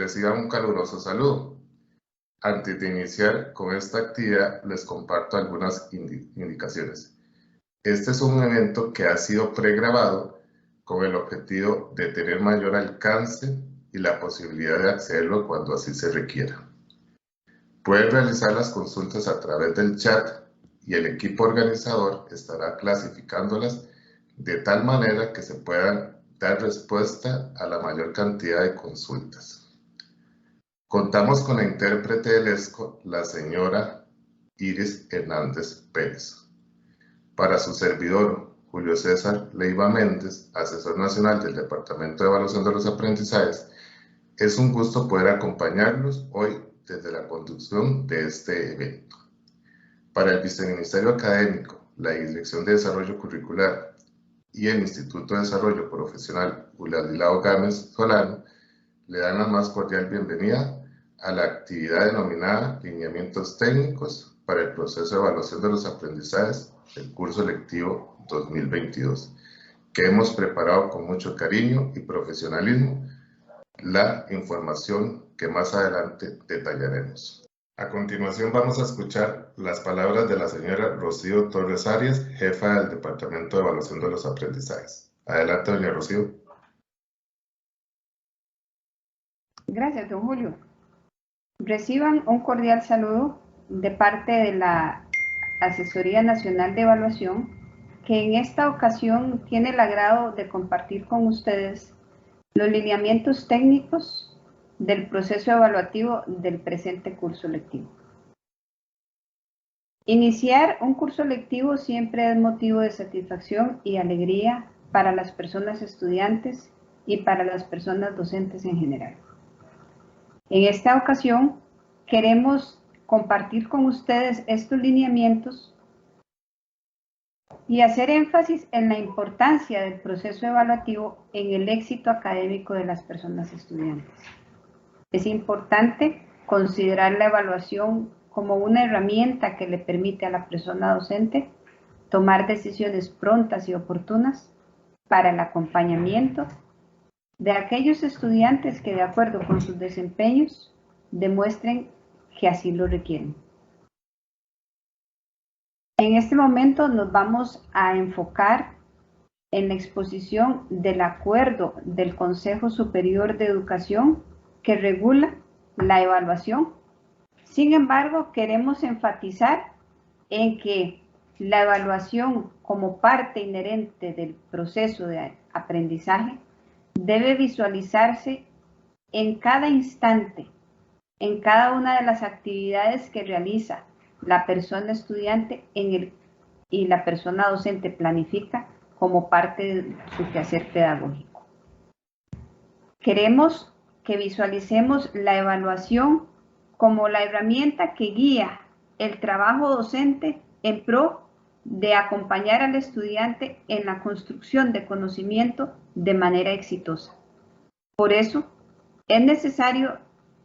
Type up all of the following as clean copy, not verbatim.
Reciban un caluroso saludo. Antes de iniciar con esta actividad, les comparto algunas indicaciones. Este es un evento que ha sido pregrabado con el objetivo de tener mayor alcance y la posibilidad de accederlo cuando así se requiera. Pueden realizar las consultas a través del chat y el equipo organizador estará clasificándolas de tal manera que se puedan dar respuesta a la mayor cantidad de consultas. Contamos con la intérprete del ESCO, la señora Iris Hernández Pérez. Para su servidor, Julio César Leiva Méndez, asesor nacional del Departamento de Evaluación de los Aprendizajes, es un gusto poder acompañarlos hoy desde la conducción de este evento. Para el Viceministerio Académico, la Dirección de Desarrollo Curricular y el Instituto de Desarrollo Profesional Uladilao Gámez Solano le dan la más cordial bienvenida a la actividad denominada Lineamientos Técnicos para el Proceso de Evaluación de los Aprendizajes del curso lectivo 2022, que hemos preparado con mucho cariño y profesionalismo la información que más adelante detallaremos. A continuación vamos a escuchar las palabras de la señora Rocío Torres Arias, jefa del Departamento de Evaluación de los Aprendizajes. Adelante, doña Rocío. Gracias, don Julio. Reciban un cordial saludo de parte de la Asesoría Nacional de Evaluación, que en esta ocasión tiene el agrado de compartir con ustedes los lineamientos técnicos del proceso evaluativo del presente curso lectivo. Iniciar un curso lectivo siempre es motivo de satisfacción y alegría para las personas estudiantes y para las personas docentes en general. En esta ocasión, queremos compartir con ustedes estos lineamientos y hacer énfasis en la importancia del proceso evaluativo en el éxito académico de las personas estudiantes. Es importante considerar la evaluación como una herramienta que le permite a la persona docente tomar decisiones prontas y oportunas para el acompañamiento de aquellos estudiantes que, de acuerdo con sus desempeños, demuestren que así lo requieren. En este momento nos vamos a enfocar en la exposición del acuerdo del Consejo Superior de Educación que regula la evaluación. Sin embargo, queremos enfatizar en que la evaluación como parte inherente del proceso de aprendizaje debe visualizarse en cada instante, en cada una de las actividades que realiza la persona estudiante y la persona docente planifica como parte de su quehacer pedagógico. Queremos que visualicemos la evaluación como la herramienta que guía el trabajo docente en pro de acompañar al estudiante en la construcción de conocimiento de manera exitosa. Por eso, es necesario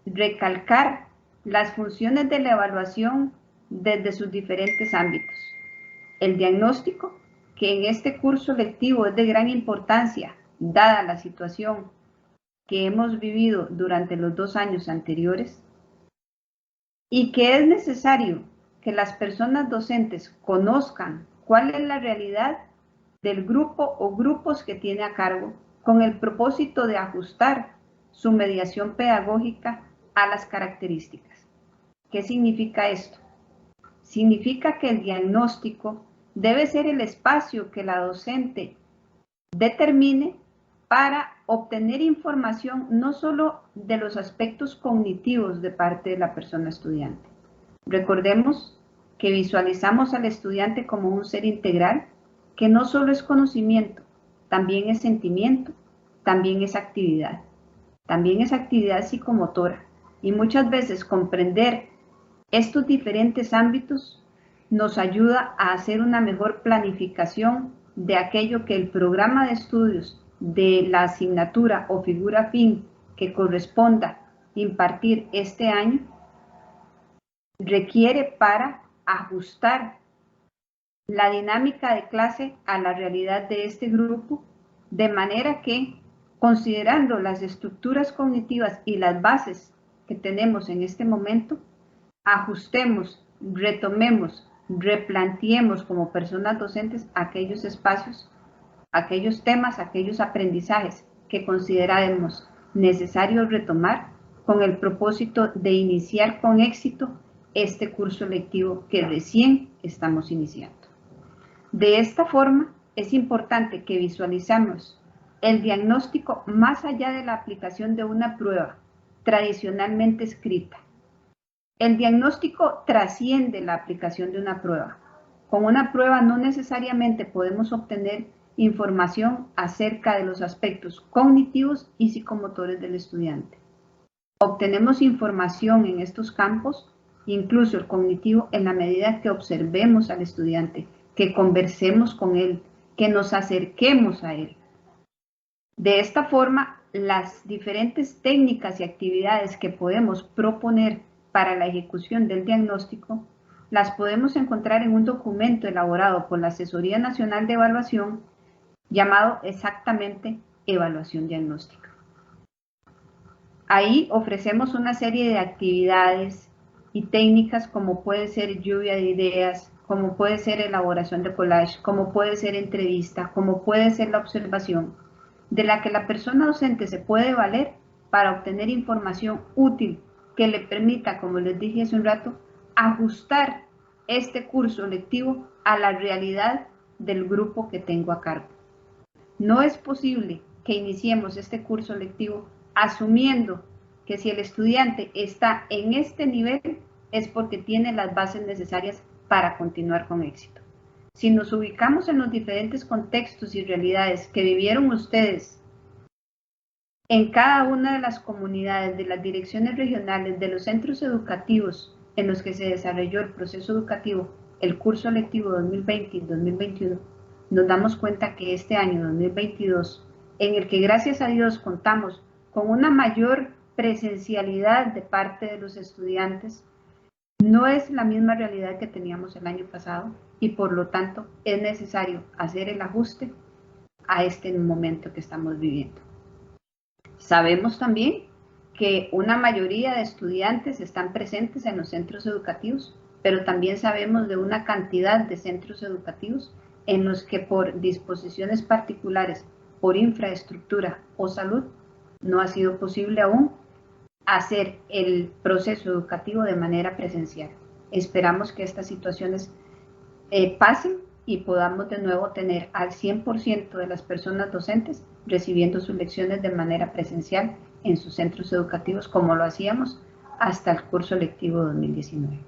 recalcar las funciones de la evaluación desde sus diferentes ámbitos. El diagnóstico, que en este curso lectivo es de gran importancia, dada la situación que hemos vivido durante los 2 años anteriores, y que es necesario que las personas docentes conozcan cuál es la realidad del grupo o grupos que tiene a cargo, con el propósito de ajustar su mediación pedagógica a las características. ¿Qué significa esto? Significa que el diagnóstico debe ser el espacio que la docente determine para obtener información no solo de los aspectos cognitivos de parte de la persona estudiante. Recordemos que visualizamos al estudiante como un ser integral que no solo es conocimiento, también es sentimiento, también es actividad psicomotora. Y muchas veces comprender estos diferentes ámbitos nos ayuda a hacer una mejor planificación de aquello que el programa de estudios de la asignatura o figura fin que corresponda impartir este año requiere para ajustar la dinámica de clase a la realidad de este grupo, de manera que considerando las estructuras cognitivas y las bases que tenemos en este momento, ajustemos, retomemos, replanteemos como personas docentes aquellos espacios, aquellos temas, aquellos aprendizajes que consideramos necesarios retomar con el propósito de iniciar con éxito este curso lectivo que recién estamos iniciando. De esta forma, es importante que visualizamos el diagnóstico más allá de la aplicación de una prueba tradicionalmente escrita. El diagnóstico trasciende la aplicación de una prueba. Con una prueba no necesariamente podemos obtener información acerca de los aspectos cognitivos y psicomotores del estudiante. Obtenemos información en estos campos, incluso el cognitivo, en la medida que observemos al estudiante, que conversemos con él, que nos acerquemos a él. De esta forma, las diferentes técnicas y actividades que podemos proponer para la ejecución del diagnóstico, las podemos encontrar en un documento elaborado por la Asesoría Nacional de Evaluación, llamado exactamente Evaluación Diagnóstica. Ahí ofrecemos una serie de actividades y técnicas como puede ser lluvia de ideas, como puede ser elaboración de collage, como puede ser entrevista, como puede ser la observación, de la que la persona docente se puede valer para obtener información útil que le permita, como les dije hace un rato, ajustar este curso lectivo a la realidad del grupo que tengo a cargo. No es posible que iniciemos este curso lectivo asumiendo que si el estudiante está en este nivel es porque tiene las bases necesarias para continuar con éxito. Si nos ubicamos en los diferentes contextos y realidades que vivieron ustedes en cada una de las comunidades, de las direcciones regionales, de los centros educativos en los que se desarrolló el proceso educativo, el curso lectivo 2020 y 2021, nos damos cuenta que este año 2022, en el que gracias a Dios contamos con una mayor presencialidad de parte de los estudiantes, no es la misma realidad que teníamos el año pasado y por lo tanto es necesario hacer el ajuste a este momento que estamos viviendo. Sabemos también que una mayoría de estudiantes están presentes en los centros educativos, pero también sabemos de una cantidad de centros educativos en los que por disposiciones particulares, por infraestructura o salud, no ha sido posible aún hacer el proceso educativo de manera presencial. Esperamos que estas situaciones pasen y podamos de nuevo tener al 100% de las personas docentes recibiendo sus lecciones de manera presencial en sus centros educativos como lo hacíamos hasta el curso lectivo 2019.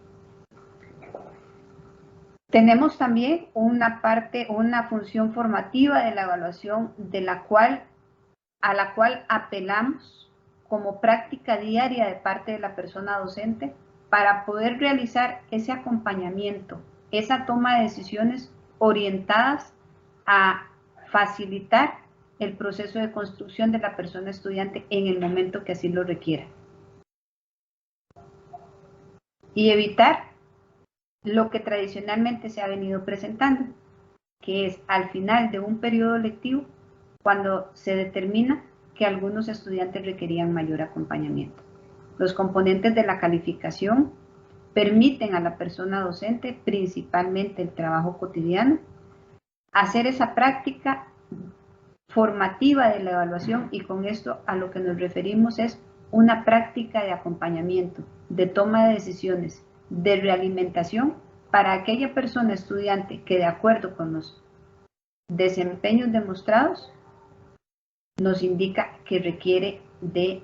Tenemos también una función formativa de la evaluación a la cual apelamos como práctica diaria de parte de la persona docente para poder realizar ese acompañamiento, esa toma de decisiones orientadas a facilitar el proceso de construcción de la persona estudiante en el momento que así lo requiera. Y evitar lo que tradicionalmente se ha venido presentando, que es al final de un periodo lectivo, cuando se determina que algunos estudiantes requerían mayor acompañamiento. Los componentes de la calificación permiten a la persona docente, principalmente el trabajo cotidiano, hacer esa práctica formativa de la evaluación, y con esto a lo que nos referimos es una práctica de acompañamiento, de toma de decisiones, de realimentación para aquella persona estudiante que de acuerdo con los desempeños demostrados nos indica que requiere de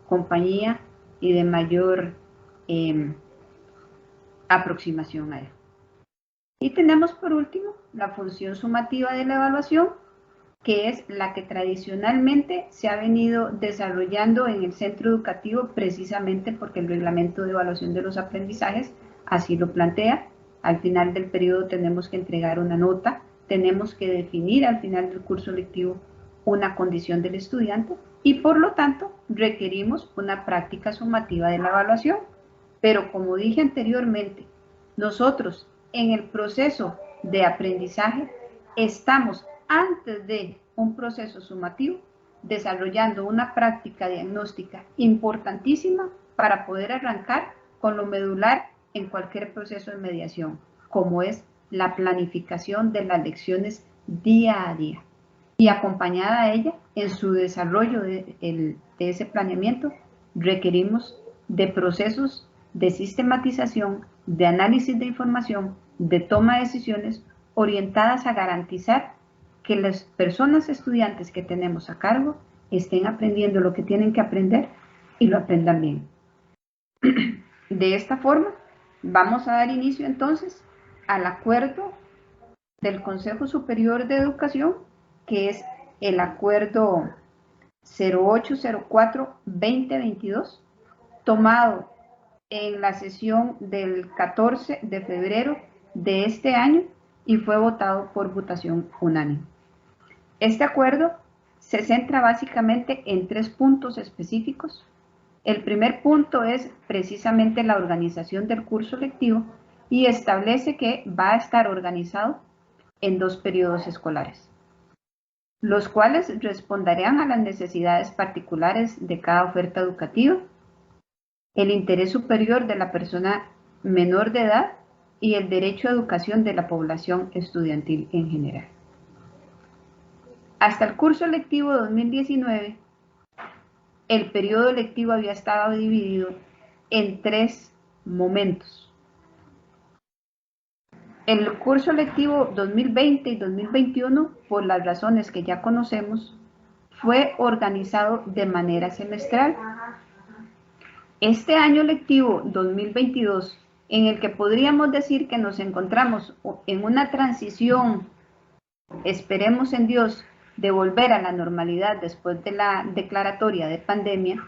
compañía y de mayor aproximación a él. Y tenemos por último la función sumativa de la evaluación, que es la que tradicionalmente se ha venido desarrollando en el centro educativo precisamente porque el reglamento de evaluación de los aprendizajes así lo plantea. Al final del periodo tenemos que entregar una nota, tenemos que definir al final del curso lectivo una condición del estudiante y por lo tanto requerimos una práctica sumativa de la evaluación. Pero como dije anteriormente, nosotros en el proceso de aprendizaje estamos antes de un proceso sumativo desarrollando una práctica diagnóstica importantísima para poder arrancar con lo medular en cualquier proceso de mediación, como es la planificación de las lecciones día a día. Y acompañada a ella, en su desarrollo de ese planeamiento, requerimos de procesos de sistematización, de análisis de información, de toma de decisiones orientadas a garantizar que las personas estudiantes que tenemos a cargo estén aprendiendo lo que tienen que aprender y lo aprendan bien. De esta forma, vamos a dar inicio entonces al acuerdo del Consejo Superior de Educación, que es el acuerdo 0804-2022, tomado en la sesión del 14 de febrero de este año y fue votado por votación unánime. Este acuerdo se centra básicamente en 3 puntos específicos. El primer punto es precisamente la organización del curso lectivo y establece que va a estar organizado en 2 periodos escolares, los cuales responderán a las necesidades particulares de cada oferta educativa, el interés superior de la persona menor de edad y el derecho a educación de la población estudiantil en general. Hasta el curso lectivo 2019, el periodo lectivo había estado dividido en 3 momentos. El curso lectivo 2020 y 2021, por las razones que ya conocemos, fue organizado de manera semestral. Este año lectivo 2022, en el que podríamos decir que nos encontramos en una transición, esperemos en Dios, de volver a la normalidad después de la declaratoria de pandemia,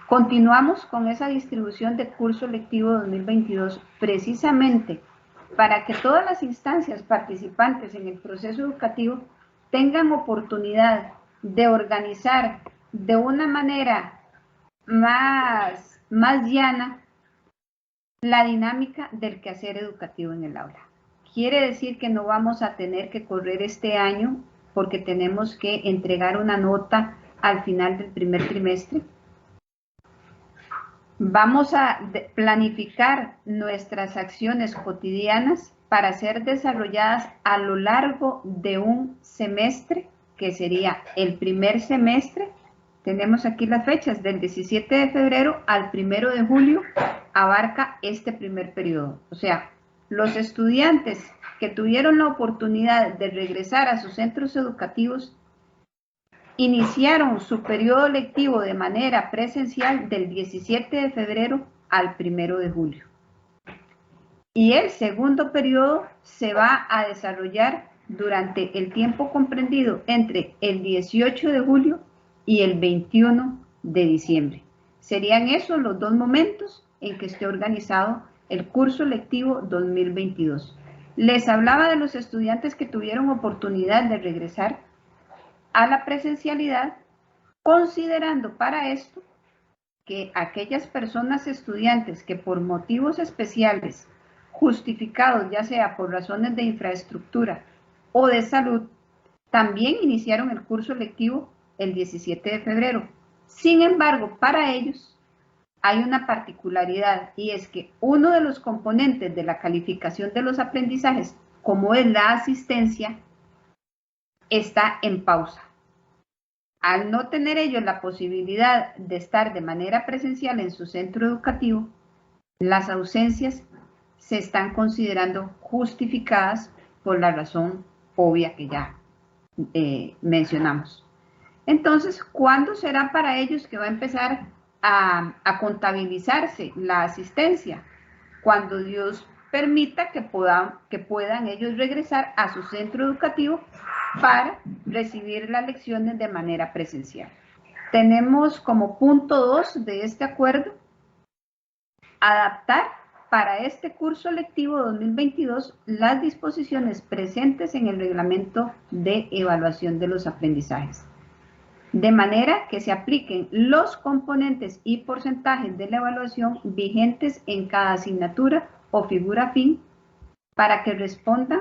continuamos con esa distribución de curso lectivo 2022 precisamente para que todas las instancias participantes en el proceso educativo tengan oportunidad de organizar de una manera más llana la dinámica del quehacer educativo en el aula. Quiere decir que no vamos a tener que correr este año porque tenemos que entregar una nota al final del primer trimestre. Vamos a planificar nuestras acciones cotidianas para ser desarrolladas a lo largo de un semestre, que sería el primer semestre. Tenemos aquí las fechas, del 17 de febrero al 1 de julio, abarca este primer periodo. O sea, los estudiantes que tuvieron la oportunidad de regresar a sus centros educativos iniciaron su periodo lectivo de manera presencial del 17 de febrero al 1 de julio. Y el segundo periodo se va a desarrollar durante el tiempo comprendido entre el 18 de julio y el 21 de diciembre. Serían esos los 2 momentos en que esté organizado el curso lectivo 2022. Les hablaba de los estudiantes que tuvieron oportunidad de regresar a la presencialidad, considerando para esto que aquellas personas estudiantes que por motivos especiales, justificados ya sea por razones de infraestructura o de salud, también iniciaron el curso lectivo el 17 de febrero. Sin embargo, para ellos hay una particularidad y es que uno de los componentes de la calificación de los aprendizajes, como es la asistencia, está en pausa. Al no tener ellos la posibilidad de estar de manera presencial en su centro educativo, las ausencias se están considerando justificadas por la razón obvia que ya mencionamos. Entonces, ¿cuándo será para ellos que va a empezar a contabilizarse la asistencia? Cuando Dios permita que puedan ellos regresar a su centro educativo para recibir las lecciones de manera presencial. Tenemos como punto 2 de este acuerdo adaptar para este curso lectivo 2022 las disposiciones presentes en el reglamento de evaluación de los aprendizajes, de manera que se apliquen los componentes y porcentajes de la evaluación vigentes en cada asignatura o figura fin para que respondan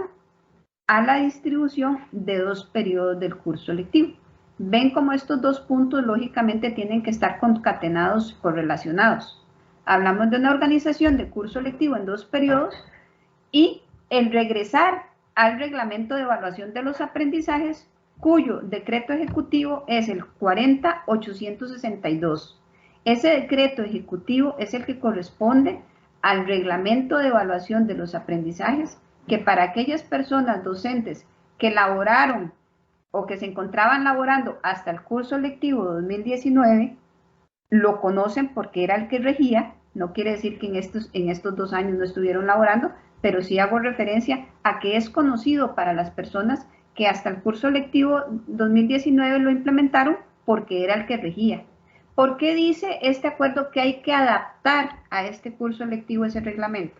a la distribución de 2 periodos del curso lectivo. ven cómo estos dos puntos lógicamente tienen que estar concatenados, correlacionados. Hablamos de una organización de curso lectivo en 2 periodos y el regresar al reglamento de evaluación de los aprendizajes, cuyo decreto ejecutivo es el 40.862. Ese decreto ejecutivo es el que corresponde al reglamento de evaluación de los aprendizajes, que para aquellas personas docentes que laboraron o que se encontraban laborando hasta el curso lectivo 2019, lo conocen porque era el que regía. No quiere decir que en estos 2 años no estuvieron laborando, pero sí hago referencia a que es conocido para las personas que hasta el curso lectivo 2019 lo implementaron porque era el que regía. ¿Por qué dice este acuerdo que hay que adaptar a este curso lectivo ese reglamento?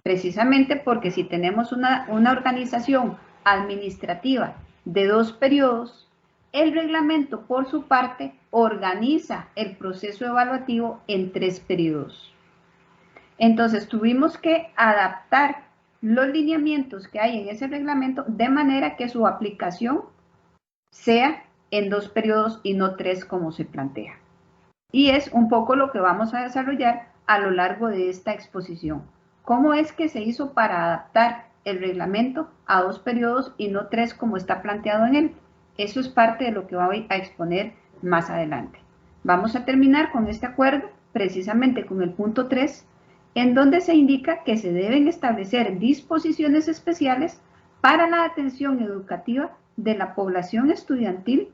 Precisamente porque si tenemos una organización administrativa de 2 periodos, el reglamento, por su parte, organiza el proceso evaluativo en 3 periodos. Entonces, tuvimos que adaptar los lineamientos que hay en ese reglamento de manera que su aplicación sea en 2 periodos y no 3 como se plantea. Y es un poco lo que vamos a desarrollar a lo largo de esta exposición. ¿Cómo es que se hizo para adaptar el reglamento a 2 periodos y no 3 como está planteado en él? Eso es parte de lo que voy a exponer más adelante. Vamos a terminar con este acuerdo, precisamente con el punto 3, en donde se indica que se deben establecer disposiciones especiales para la atención educativa de la población estudiantil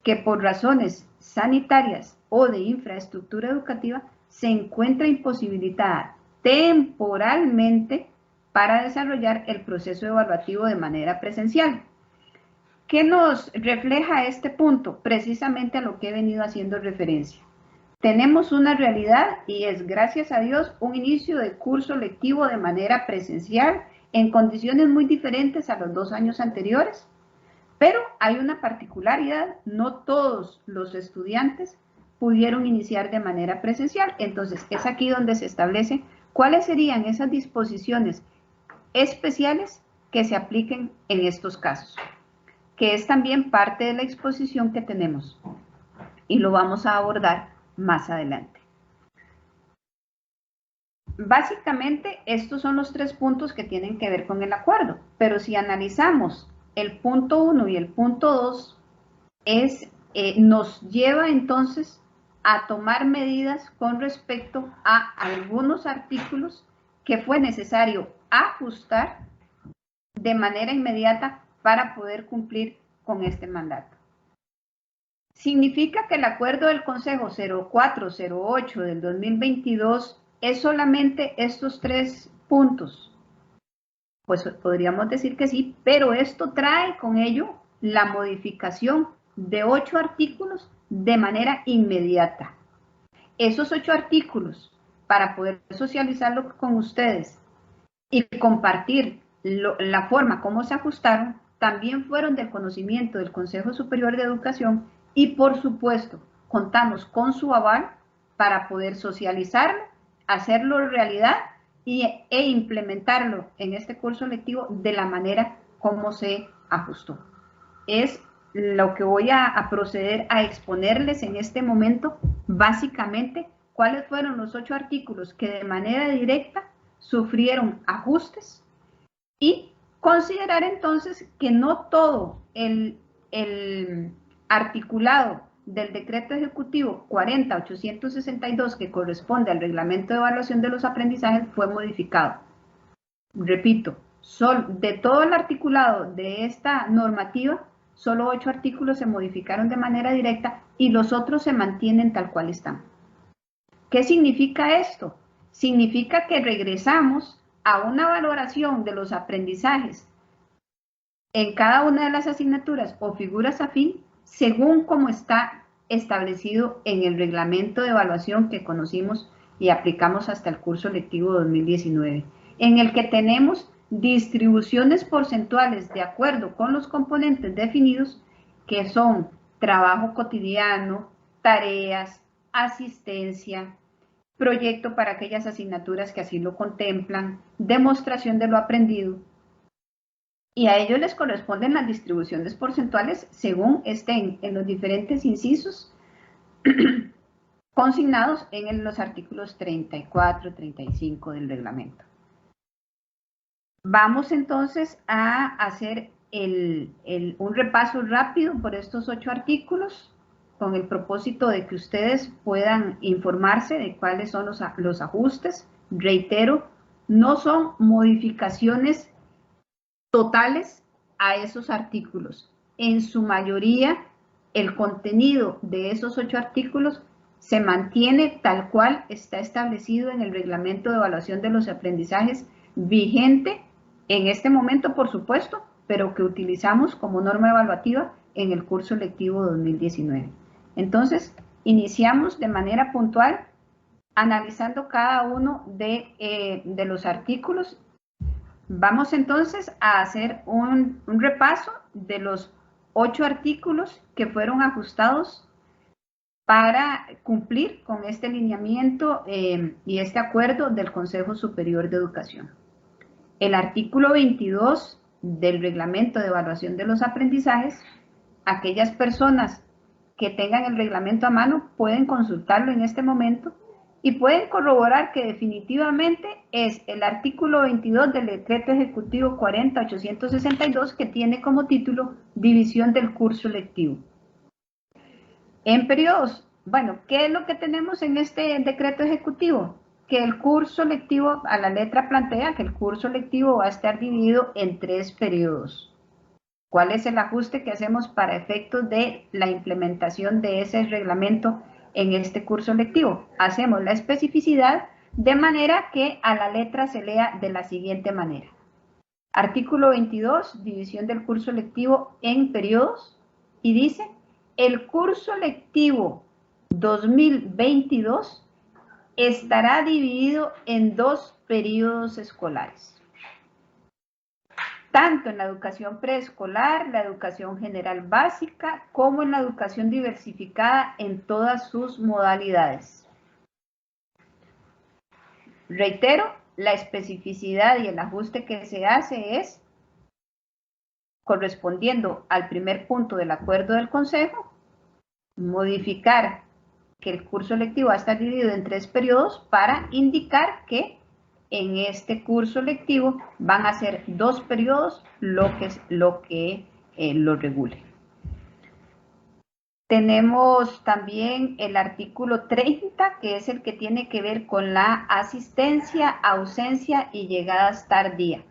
que por razones sanitarias o de infraestructura educativa se encuentra imposibilitada temporalmente para desarrollar el proceso evaluativo de manera presencial. ¿Qué nos refleja este punto? Precisamente a lo que he venido haciendo referencia. Tenemos una realidad y es, gracias a Dios, un inicio de curso lectivo de manera presencial en condiciones muy diferentes a los 2 años anteriores. Pero hay una particularidad, no todos los estudiantes pudieron iniciar de manera presencial. Entonces, es aquí donde se establece cuáles serían esas disposiciones especiales que se apliquen en estos casos, que es también parte de la exposición que tenemos y lo vamos a abordar más adelante. Básicamente, estos son los 3 puntos que tienen que ver con el acuerdo, pero si analizamos el punto 1 y el punto 2, nos lleva entonces a tomar medidas con respecto a algunos artículos que fue necesario ajustar de manera inmediata para poder cumplir con este mandato. ¿Significa que el acuerdo del Consejo 0408 del 2022 es solamente estos 3 puntos? Pues podríamos decir que sí, pero esto trae con ello la modificación de 8 artículos de manera inmediata. Esos 8 artículos, para poder socializarlo con ustedes y compartir la forma como se ajustaron, también fueron del conocimiento del Consejo Superior de Educación y, por supuesto, contamos con su aval para poder socializarlo, hacerlo realidad e implementarlo en este curso lectivo de la manera como se ajustó. Es lo que voy a proceder a exponerles en este momento, básicamente, cuáles fueron los 8 artículos que de manera directa sufrieron ajustes y considerar entonces que no todo el articulado del decreto ejecutivo 40.862 que corresponde al reglamento de evaluación de los aprendizajes fue modificado. Repito, de todo el articulado de esta normativa, solo 8 artículos se modificaron de manera directa y los otros se mantienen tal cual están. ¿Qué significa esto? Significa que regresamos a una valoración de los aprendizajes en cada una de las asignaturas o figuras afín según como está establecido en el reglamento de evaluación que conocimos y aplicamos hasta el curso lectivo 2019, en el que tenemos distribuciones porcentuales de acuerdo con los componentes definidos, que son trabajo cotidiano, tareas, asistencia, proyecto para aquellas asignaturas que así lo contemplan, demostración de lo aprendido, y a ellos les corresponden las distribuciones porcentuales según estén en los diferentes incisos consignados en los artículos 34 y 35 del reglamento. Vamos entonces a hacer un repaso rápido por estos 8 artículos con el propósito de que ustedes puedan informarse de cuáles son los ajustes. Reitero, no son modificaciones totales a esos artículos. En su mayoría, el contenido de esos 8 artículos se mantiene tal cual está establecido en el reglamento de evaluación de los aprendizajes vigente en este momento, por supuesto, pero que utilizamos como norma evaluativa en el curso lectivo 2019. Entonces, iniciamos de manera puntual analizando cada uno de los artículos. Vamos entonces a hacer un repaso de los 8 artículos que fueron ajustados para cumplir con este lineamiento y este acuerdo del Consejo Superior de Educación. El artículo 22 del Reglamento de Evaluación de los Aprendizajes, aquellas personas que tengan el reglamento a mano pueden consultarlo en este momento y pueden corroborar que definitivamente es el artículo 22 del Decreto Ejecutivo 40.862 que tiene como título División del curso lectivo. En periodos, bueno, ¿qué es lo que tenemos en este decreto ejecutivo? Que el curso lectivo, a la letra plantea que el curso lectivo va a estar dividido en 3 periodos. ¿Cuál es el ajuste que hacemos para efectos de la implementación de ese reglamento en este curso lectivo? Hacemos la especificidad de manera que a la letra se lea de la siguiente manera. Artículo 22, división del curso lectivo en periodos, y dice: el curso lectivo 2022 estará dividido en 2 periodos escolares, tanto en la educación preescolar, la educación general básica, como en la educación diversificada en todas sus modalidades. Reitero, la especificidad y el ajuste que se hace es correspondiendo al primer punto del acuerdo del Consejo, modificar que el curso lectivo va a estar dividido en 3 periodos para indicar que en este curso lectivo van a ser 2 periodos lo que lo regule. Tenemos también el artículo 30, que es el que tiene que ver con la asistencia, ausencia y llegadas tardías.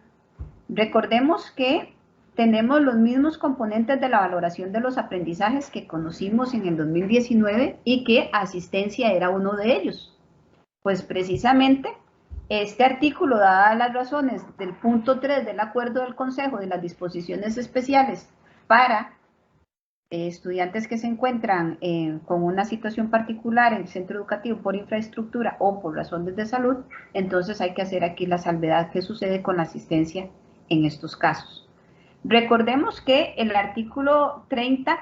Recordemos que tenemos los mismos componentes de la valoración de los aprendizajes que conocimos en el 2019 y que asistencia era uno de ellos. Pues precisamente este artículo, dadas las razones del punto 3 del acuerdo del Consejo de las disposiciones especiales para estudiantes que se encuentran con una situación particular en el centro educativo por infraestructura o por razones de salud, entonces hay que hacer aquí la salvedad que sucede con la asistencia en estos casos. Recordemos que el artículo 30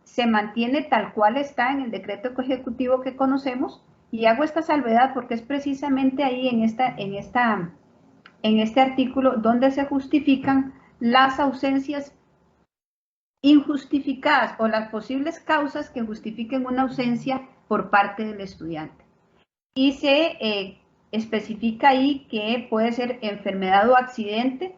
se mantiene tal cual está en el decreto ejecutivo que conocemos, y hago esta salvedad porque es precisamente ahí en este artículo donde se justifican las ausencias injustificadas o las posibles causas que justifiquen una ausencia por parte del estudiante. Y se especifica ahí que puede ser enfermedad o accidente,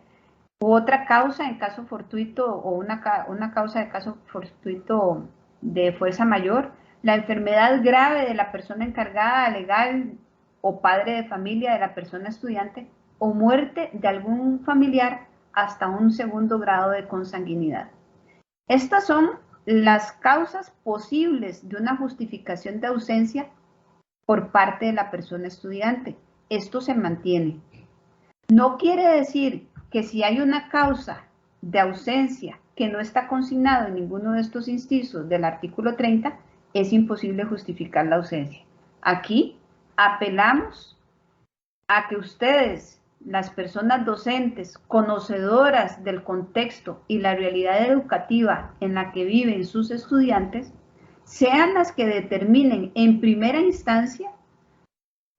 u otra causa en caso fortuito o una causa de caso fortuito de fuerza mayor, la enfermedad grave de la persona encargada legal o padre de familia de la persona estudiante, o muerte de algún familiar hasta un 2º grado de consanguinidad. Estas son las causas posibles de una justificación de ausencia por parte de la persona estudiante. Esto se mantiene. No quiere decir que si hay una causa de ausencia que no está consignado en ninguno de estos incisos del artículo 30, es imposible justificar la ausencia. Aquí apelamos a que ustedes, las personas docentes, conocedoras del contexto y la realidad educativa en la que viven sus estudiantes, sean las que determinen en primera instancia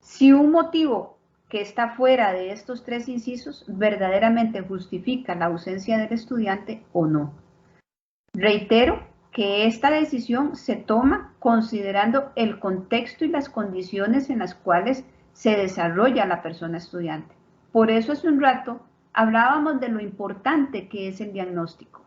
si un motivo que está fuera de estos 3 incisos verdaderamente justifica la ausencia del estudiante o no. Reitero que esta decisión se toma considerando el contexto y las condiciones en las cuales se desarrolla la persona estudiante. Por eso hace un rato hablábamos de lo importante que es el diagnóstico.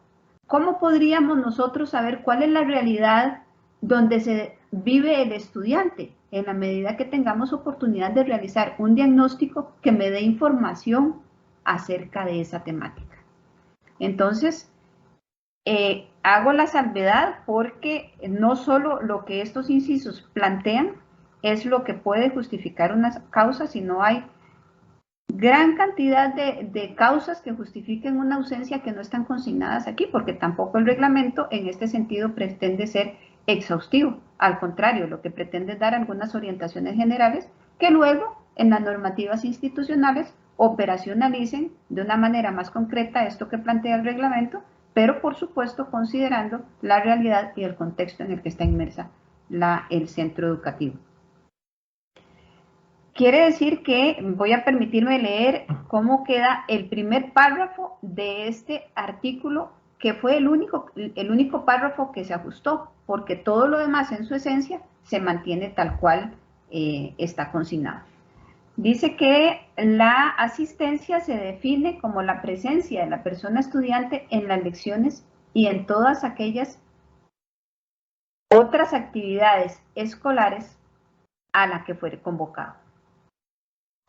¿Cómo podríamos nosotros saber cuál es la realidad donde se vive el estudiante? En la medida que tengamos oportunidad de realizar un diagnóstico que me dé información acerca de esa temática. Entonces, hago la salvedad porque no solo lo que estos incisos plantean es lo que puede justificar una causa, sino hay gran cantidad de causas que justifiquen una ausencia que no están consignadas aquí, porque tampoco el reglamento en este sentido pretende ser exhaustivo. Al contrario, lo que pretende es dar algunas orientaciones generales que luego en las normativas institucionales operacionalicen de una manera más concreta esto que plantea el reglamento, pero por supuesto considerando la realidad y el contexto en el que está inmersa el centro educativo. Quiere decir que voy a permitirme leer cómo queda el primer párrafo de este artículo, que fue el único párrafo que se ajustó, porque todo lo demás en su esencia se mantiene tal cual está consignado. Dice que la asistencia se define como la presencia de la persona estudiante en las lecciones y en todas aquellas otras actividades escolares a las que fuere convocado.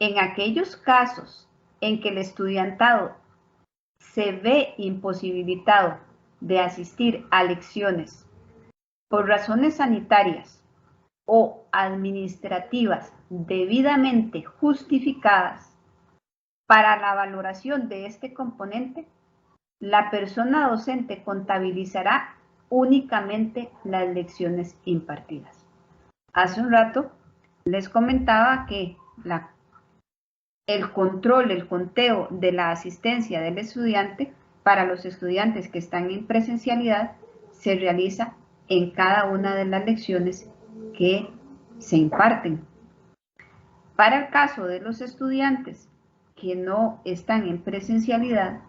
En aquellos casos en que el estudiantado se ve imposibilitado de asistir a lecciones por razones sanitarias o administrativas debidamente justificadas, para la valoración de este componente, la persona docente contabilizará únicamente las lecciones impartidas. Hace un rato les comentaba que el control, el conteo de la asistencia del estudiante para los estudiantes que están en presencialidad se realiza en cada una de las lecciones que se imparten. Para el caso de los estudiantes que no están en presencialidad,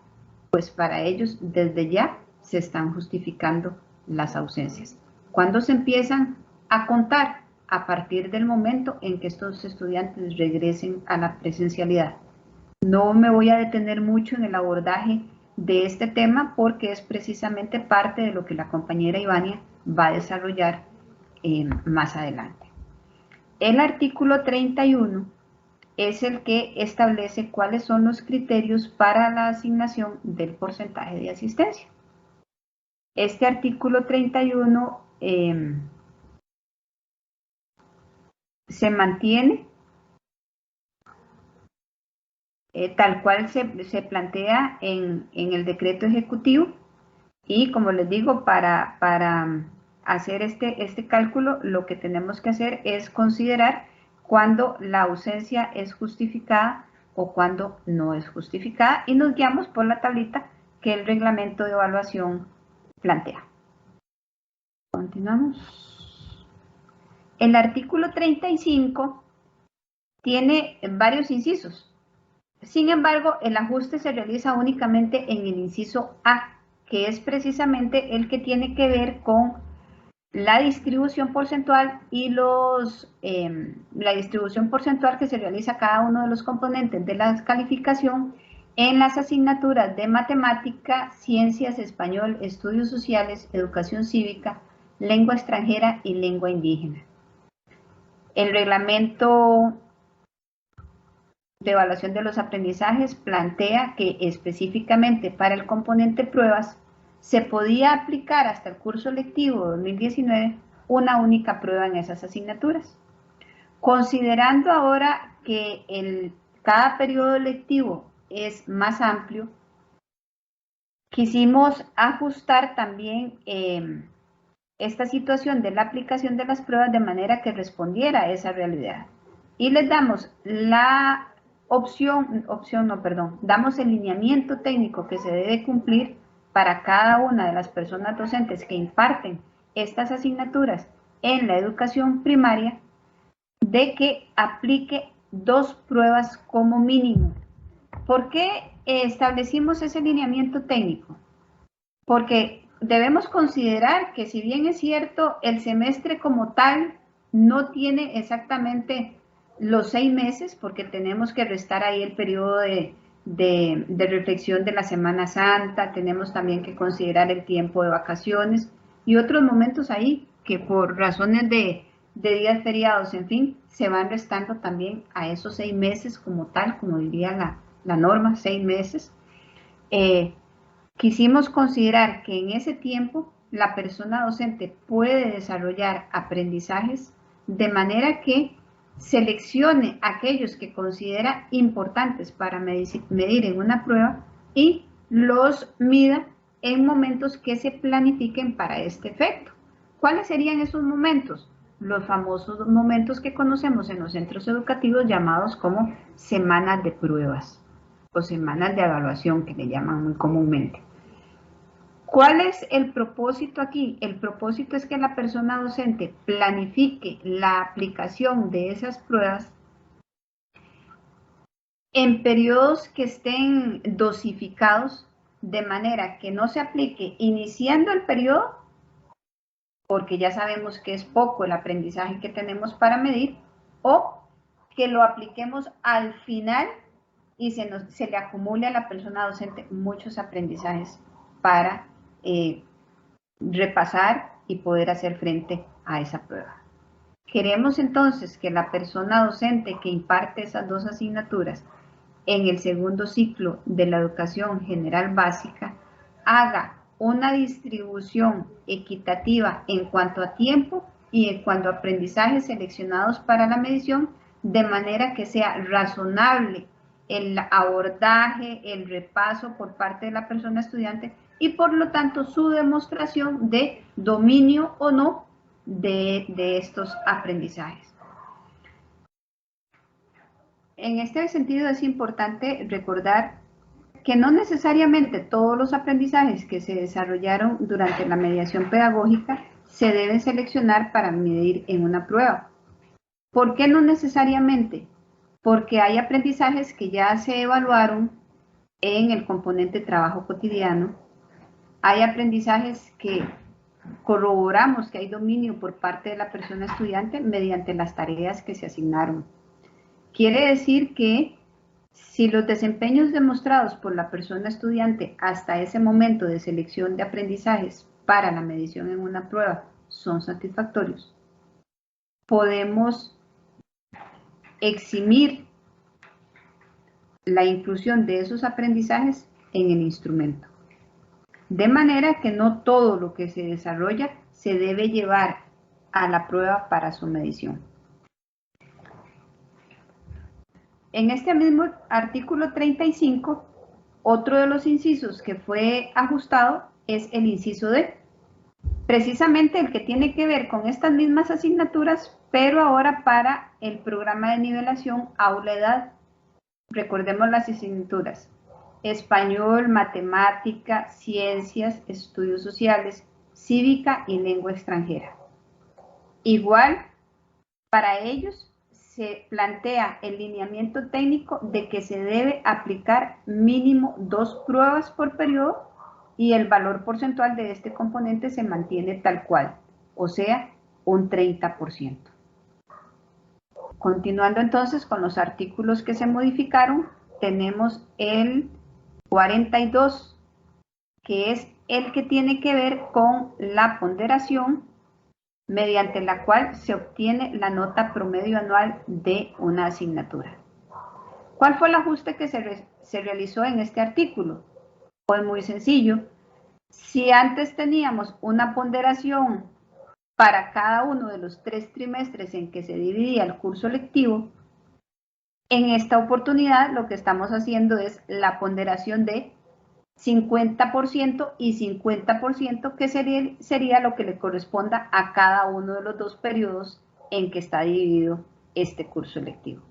pues para ellos desde ya se están justificando las ausencias. ¿Cuándo se empiezan a contar? A partir del momento en que estos estudiantes regresen a la presencialidad. No me voy a detener mucho en el abordaje de este tema porque es precisamente parte de lo que la compañera Ivania va a desarrollar más adelante. El artículo 31 es el que establece cuáles son los criterios para la asignación del porcentaje de asistencia. Este artículo 31 se mantiene tal cual se plantea en el decreto ejecutivo y, como les digo, para hacer este cálculo lo que tenemos que hacer es considerar cuando la ausencia es justificada o cuando no es justificada y nos guiamos por la tablita que el reglamento de evaluación plantea. Continuamos. El artículo 35 tiene varios incisos. Sin embargo, el ajuste se realiza únicamente en el inciso A, que es precisamente el que tiene que ver con la distribución porcentual y la distribución porcentual que se realiza a cada uno de los componentes de la calificación en las asignaturas de matemática, ciencias, español, estudios sociales, educación cívica, lengua extranjera y lengua indígena. El reglamento de evaluación de los aprendizajes plantea que específicamente para el componente pruebas se podía aplicar hasta el curso lectivo 2019 una única prueba en esas asignaturas. Considerando ahora que cada periodo lectivo es más amplio, quisimos ajustar también esta situación de la aplicación de las pruebas de manera que respondiera a esa realidad. Y les damos la damos el lineamiento técnico que se debe cumplir para cada una de las personas docentes que imparten estas asignaturas en la educación primaria, de que aplique 2 pruebas como mínimo. ¿Por qué establecimos ese lineamiento técnico? Porque debemos considerar que, si bien es cierto, el semestre como tal no tiene exactamente los 6 meses, porque tenemos que restar ahí el periodo de reflexión de la Semana Santa, tenemos también que considerar el tiempo de vacaciones y otros momentos ahí que por razones de días feriados, en fin, se van restando también a esos 6 meses como tal, como diría la norma, 6 meses. Quisimos considerar que en ese tiempo la persona docente puede desarrollar aprendizajes de manera que seleccione aquellos que considera importantes para medir en una prueba y los mida en momentos que se planifiquen para este efecto. ¿Cuáles serían esos momentos? Los famosos momentos que conocemos en los centros educativos llamados como semanas de pruebas o semanas de evaluación, que le llaman muy comúnmente. ¿Cuál es el propósito aquí? El propósito es que la persona docente planifique la aplicación de esas pruebas en periodos que estén dosificados, de manera que no se aplique iniciando el periodo, porque ya sabemos que es poco el aprendizaje que tenemos para medir, o que lo apliquemos al final y se le acumule a la persona docente muchos aprendizajes para repasar y poder hacer frente a esa prueba. Queremos entonces que la persona docente que imparte esas 2 asignaturas en el segundo ciclo de la educación general básica haga una distribución equitativa en cuanto a tiempo y en cuanto a aprendizajes seleccionados para la medición, de manera que sea razonable el abordaje, el repaso por parte de la persona estudiante y por lo tanto su demostración de dominio o no de estos aprendizajes. En este sentido es importante recordar que no necesariamente todos los aprendizajes que se desarrollaron durante la mediación pedagógica se deben seleccionar para medir en una prueba. ¿Por qué no necesariamente? Porque hay aprendizajes que ya se evaluaron en el componente trabajo cotidiano, hay aprendizajes que corroboramos que hay dominio por parte de la persona estudiante mediante las tareas que se asignaron. Quiere decir que si los desempeños demostrados por la persona estudiante hasta ese momento de selección de aprendizajes para la medición en una prueba son satisfactorios, podemos eximir la inclusión de esos aprendizajes en el instrumento. De manera que no todo lo que se desarrolla se debe llevar a la prueba para su medición. En este mismo artículo 35, otro de los incisos que fue ajustado es el inciso D, precisamente el que tiene que ver con estas mismas asignaturas, pero ahora para el programa de nivelación aula-edad. Recordemos las asignaturas: español, matemática, ciencias, estudios sociales, cívica y lengua extranjera. Igual, para ellos se plantea el lineamiento técnico de que se debe aplicar mínimo 2 pruebas por periodo y el valor porcentual de este componente se mantiene tal cual, o sea, un 30%. Continuando entonces con los artículos que se modificaron, tenemos el 42, que es el que tiene que ver con la ponderación mediante la cual se obtiene la nota promedio anual de una asignatura. ¿Cuál fue el ajuste que se realizó en este artículo? Pues muy sencillo. Si antes teníamos una ponderación para cada uno de los 3 trimestres en que se dividía el curso lectivo, en esta oportunidad lo que estamos haciendo es la ponderación de 50% y 50%, que sería lo que le corresponda a cada uno de los 2 periodos en que está dividido este curso lectivo.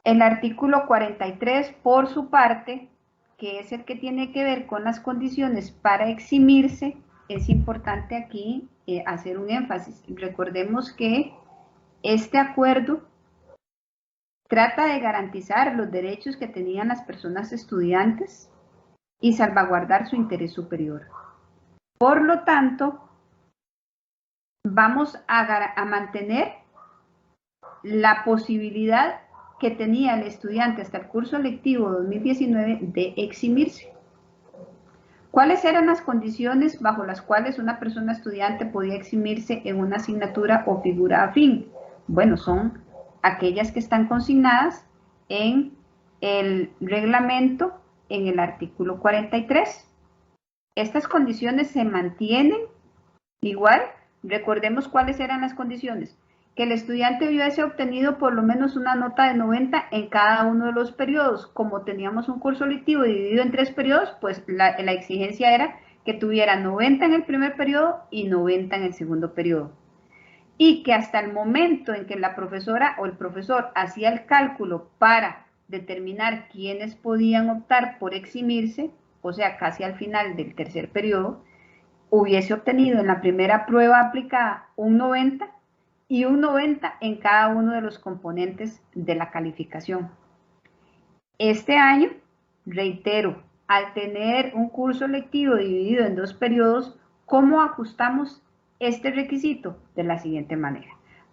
El artículo 43, por su parte, que es el que tiene que ver con las condiciones para eximirse, es importante aquí hacer un énfasis. Recordemos que Este acuerdo trata de garantizar los derechos que tenían las personas estudiantes y salvaguardar su interés superior. Por lo tanto, vamos a mantener la posibilidad que tenía el estudiante hasta el curso lectivo 2019 de eximirse. ¿Cuáles eran las condiciones bajo las cuales una persona estudiante podía eximirse en una asignatura o figura afín? Bueno, son aquellas que están consignadas en el reglamento en el artículo 43. Estas condiciones se mantienen igual. Recordemos cuáles eran las condiciones. Que el estudiante hubiese obtenido por lo menos una nota de 90 en cada uno de los periodos. Como teníamos un curso lectivo dividido en 3 periodos, pues la exigencia era que tuviera 90 en el primer periodo y 90 en el segundo periodo. Y que hasta el momento en que la profesora o el profesor hacía el cálculo para determinar quiénes podían optar por eximirse, o sea, casi al final del tercer periodo, hubiese obtenido en la primera prueba aplicada un 90 y un 90 en cada uno de los componentes de la calificación. Este año, reitero, al tener un curso lectivo dividido en 2 periodos, ¿cómo ajustamos este requisito? De la siguiente manera.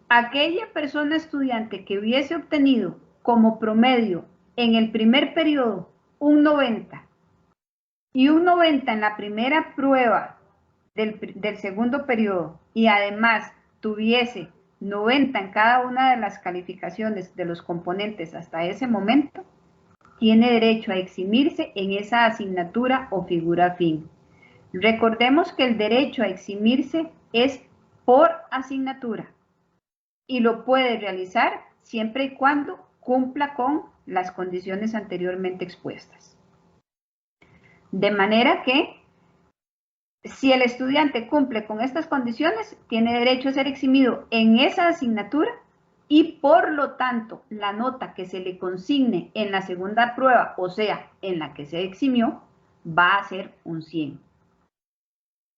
Aquella persona estudiante que hubiese obtenido como promedio en el primer periodo un 90 y un 90 en la primera prueba del segundo periodo y además tuviese 90 en cada una de las calificaciones de los componentes hasta ese momento, tiene derecho a eximirse en esa asignatura o figura afín. Recordemos que el derecho a eximirse es por asignatura y lo puede realizar siempre y cuando cumpla con las condiciones anteriormente expuestas. De manera que si el estudiante cumple con estas condiciones, tiene derecho a ser eximido en esa asignatura y por lo tanto la nota que se le consigne en la segunda prueba, o sea, en la que se eximió, va a ser un 100.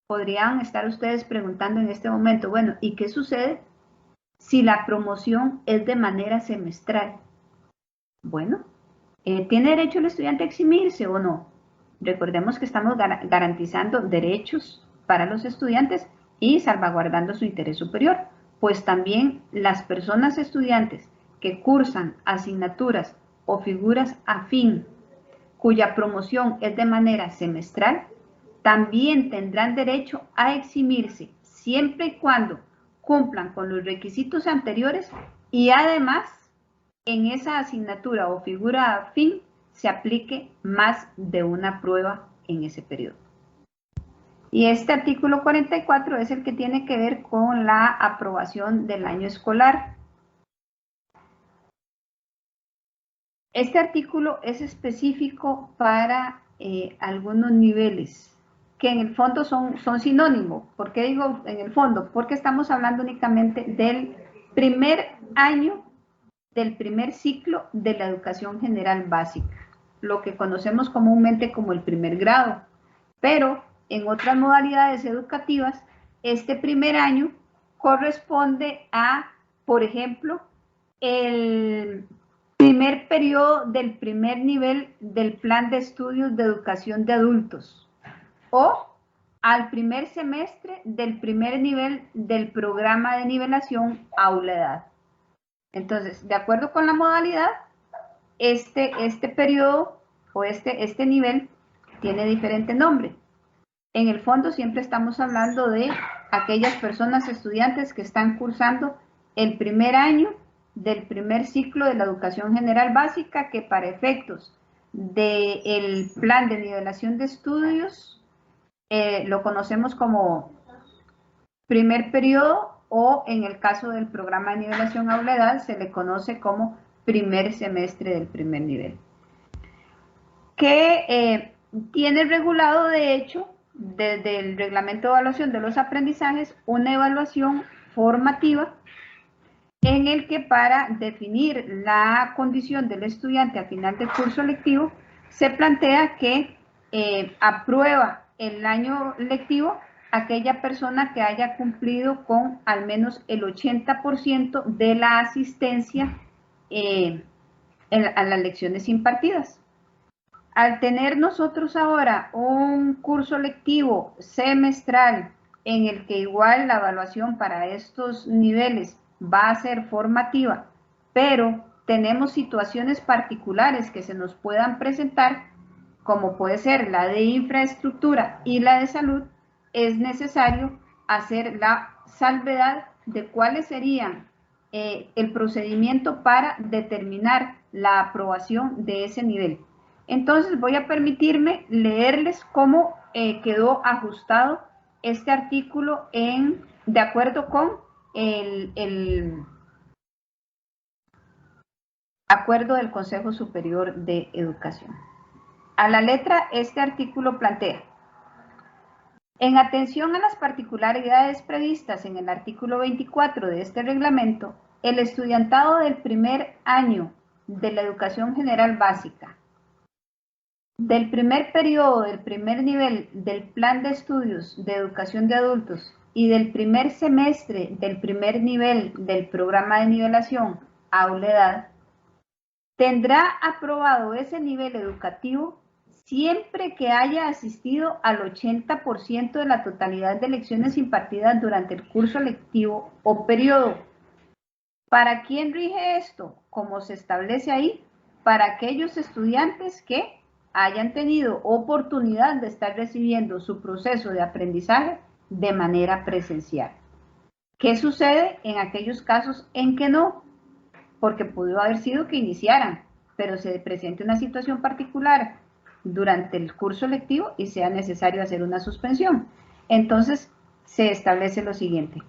Podrían estar ustedes preguntando en este momento, bueno, ¿y qué sucede si la promoción es de manera semestral? Bueno, ¿tiene derecho el estudiante a eximirse o no? Recordemos que estamos garantizando derechos para los estudiantes y salvaguardando su interés superior, pues también las personas estudiantes que cursan asignaturas o figuras afín cuya promoción es de manera semestral, también tendrán derecho a eximirse siempre y cuando cumplan con los requisitos anteriores y además en esa asignatura o figura afín se aplique más de una prueba en ese periodo. Y este artículo 44 es el que tiene que ver con la aprobación del año escolar. Este artículo es específico para algunos niveles que en el fondo son sinónimos. ¿Por qué digo en el fondo? Porque estamos hablando únicamente del primer año del primer ciclo de la educación general básica, lo que conocemos comúnmente como el primer grado, pero en otras modalidades educativas, este primer año corresponde a, por ejemplo, el primer periodo del primer nivel del plan de estudios de educación de adultos o al primer semestre del primer nivel del programa de nivelación aula-edad. Entonces, de acuerdo con la modalidad, este periodo o este nivel tiene diferente nombre. En el fondo siempre estamos hablando de aquellas personas estudiantes que están cursando el primer año del primer ciclo de la educación general básica, que para efectos del plan de nivelación de estudios lo conocemos como primer periodo, o en el caso del programa de nivelación aula-edad se le conoce como primer semestre del primer nivel. Que tiene regulado, de hecho, desde el reglamento de evaluación de los aprendizajes, una evaluación formativa en el que para definir la condición del estudiante al final del curso lectivo se plantea que aprueba el año lectivo aquella persona que haya cumplido con al menos el 80% de la asistencia a las lecciones impartidas. Al tener nosotros ahora un curso lectivo semestral en el que igual la evaluación para estos niveles va a ser formativa, pero tenemos situaciones particulares que se nos puedan presentar, como puede ser la de infraestructura y la de salud, es necesario hacer la salvedad de cuáles serían el procedimiento para determinar la aprobación de ese nivel. Entonces voy a permitirme leerles cómo quedó ajustado este artículo de acuerdo con el acuerdo del Consejo Superior de Educación. A la letra, este artículo plantea: en atención a las particularidades previstas en el artículo 24 de este reglamento, el estudiantado del primer año de la educación general básica, del primer periodo del primer nivel del plan de estudios de educación de adultos y del primer semestre del primer nivel del programa de nivelación aula-edad, tendrá aprobado ese nivel educativo siempre que haya asistido al 80% de la totalidad de lecciones impartidas durante el curso lectivo o periodo. ¿Para quién rige esto? Como se establece ahí, para aquellos estudiantes que hayan tenido oportunidad de estar recibiendo su proceso de aprendizaje de manera presencial. ¿Qué sucede en aquellos casos en que no? Porque pudo haber sido que iniciaran, pero se presente una situación particular durante el curso lectivo y sea necesario hacer una suspensión. Entonces, se establece lo siguiente: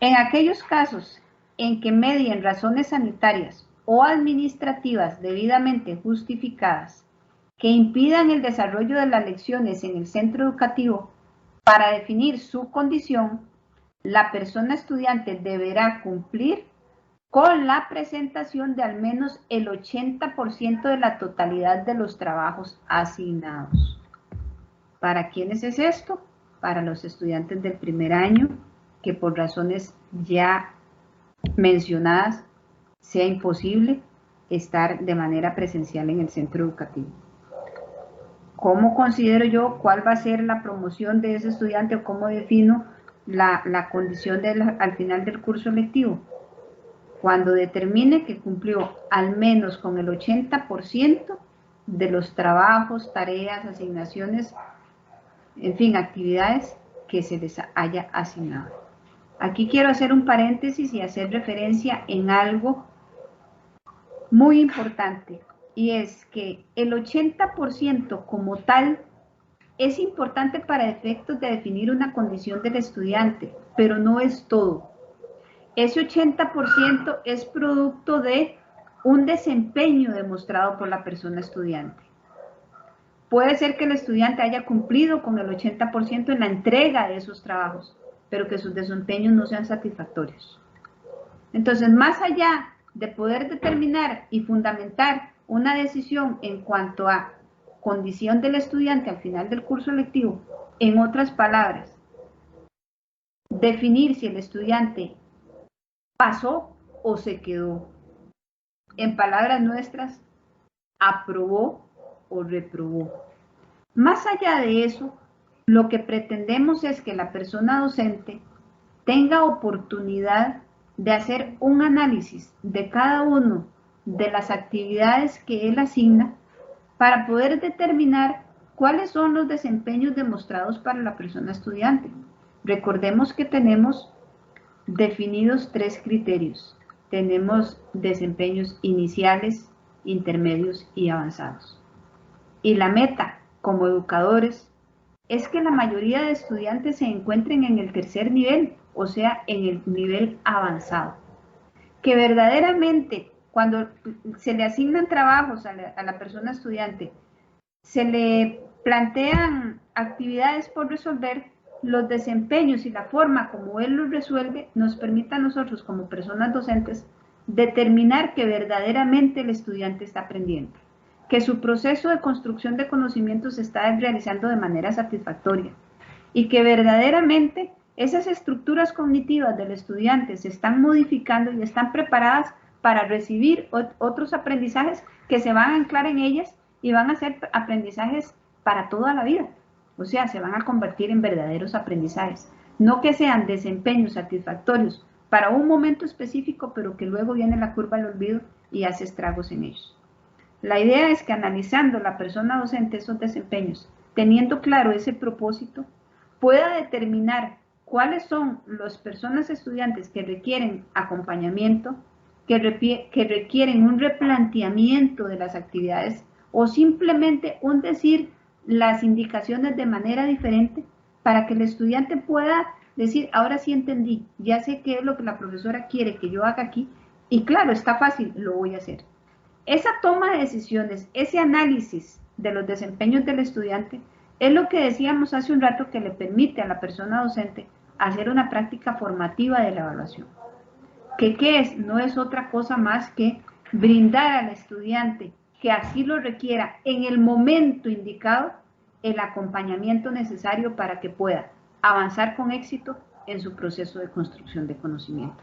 en aquellos casos en que medien razones sanitarias o administrativas debidamente justificadas que impidan el desarrollo de las lecciones en el centro educativo, para definir su condición, la persona estudiante deberá cumplir con la presentación de al menos el 80% de la totalidad de los trabajos asignados. ¿Para quiénes es esto? Para los estudiantes del primer año, que por razones ya mencionadas sea imposible estar de manera presencial en el centro educativo. ¿Cómo considero yo cuál va a ser la promoción de ese estudiante o cómo defino la condición al final del curso lectivo? Cuando determine que cumplió al menos con el 80% de los trabajos, tareas, asignaciones, en fin, actividades que se les haya asignado. Aquí quiero hacer un paréntesis y hacer referencia en algo muy importante, y es que el 80% como tal es importante para efectos de definir una condición del estudiante, pero no es todo. Ese 80% es producto de un desempeño demostrado por la persona estudiante. Puede ser que el estudiante haya cumplido con el 80% en la entrega de esos trabajos, pero que sus desempeños no sean satisfactorios. Entonces, más allá de poder determinar y fundamentar una decisión en cuanto a condición del estudiante al final del curso lectivo, en otras palabras, definir si el estudiante pasó o se quedó. En palabras nuestras, aprobó o reprobó. Más allá de eso, lo que pretendemos es que la persona docente tenga oportunidad de hacer un análisis de cada uno de las actividades que él asigna para poder determinar cuáles son los desempeños demostrados para la persona estudiante. Recordemos que tenemos definidos 3 criterios. Tenemos desempeños iniciales, intermedios y avanzados. Y la meta, como educadores, es que la mayoría de estudiantes se encuentren en el tercer nivel, o sea, en el nivel avanzado. Que verdaderamente, cuando se le asignan trabajos a la persona estudiante, se le plantean actividades por resolver, los desempeños y la forma como él los resuelve nos permite a nosotros como personas docentes determinar que verdaderamente el estudiante está aprendiendo, que su proceso de construcción de conocimientos se está realizando de manera satisfactoria, y que verdaderamente esas estructuras cognitivas del estudiante se están modificando y están preparadas para recibir otros aprendizajes que se van a anclar en ellas y van a ser aprendizajes para toda la vida. O sea, se van a convertir en verdaderos aprendizajes. No que sean desempeños satisfactorios para un momento específico, pero que luego viene la curva del olvido y hace estragos en ellos. La idea es que analizando la persona docente esos desempeños, teniendo claro ese propósito, pueda determinar cuáles son las personas estudiantes que requieren acompañamiento, que requieren un replanteamiento de las actividades o simplemente un decir las indicaciones de manera diferente para que el estudiante pueda decir, ahora sí entendí, ya sé qué es lo que la profesora quiere que yo haga aquí y claro, está fácil, lo voy a hacer. Esa toma de decisiones, ese análisis de los desempeños del estudiante es lo que decíamos hace un rato que le permite a la persona docente hacer una práctica formativa de la evaluación. ¿Qué es? No es otra cosa más que brindar al estudiante que así lo requiera en el momento indicado el acompañamiento necesario para que pueda avanzar con éxito en su proceso de construcción de conocimiento.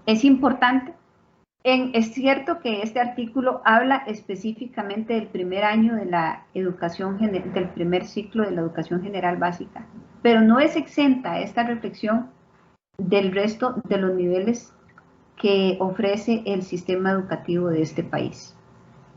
Es importante, es cierto que este artículo habla específicamente del primer año de la educación, del primer ciclo de la educación general básica, pero no es exenta esta reflexión del resto de los niveles que ofrece el sistema educativo de este país.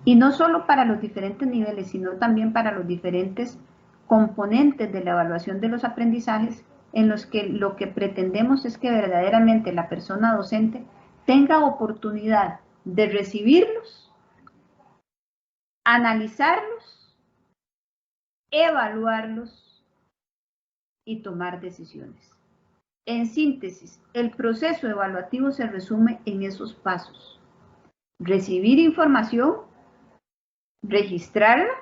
Y no solo para los diferentes niveles, sino también para los diferentes componentes de la evaluación de los aprendizajes, en los que lo que pretendemos es que verdaderamente la persona docente tenga oportunidad de recibirlos, analizarlos, evaluarlos y tomar decisiones. En síntesis, el proceso evaluativo se resume en esos pasos: recibir información, registrarla,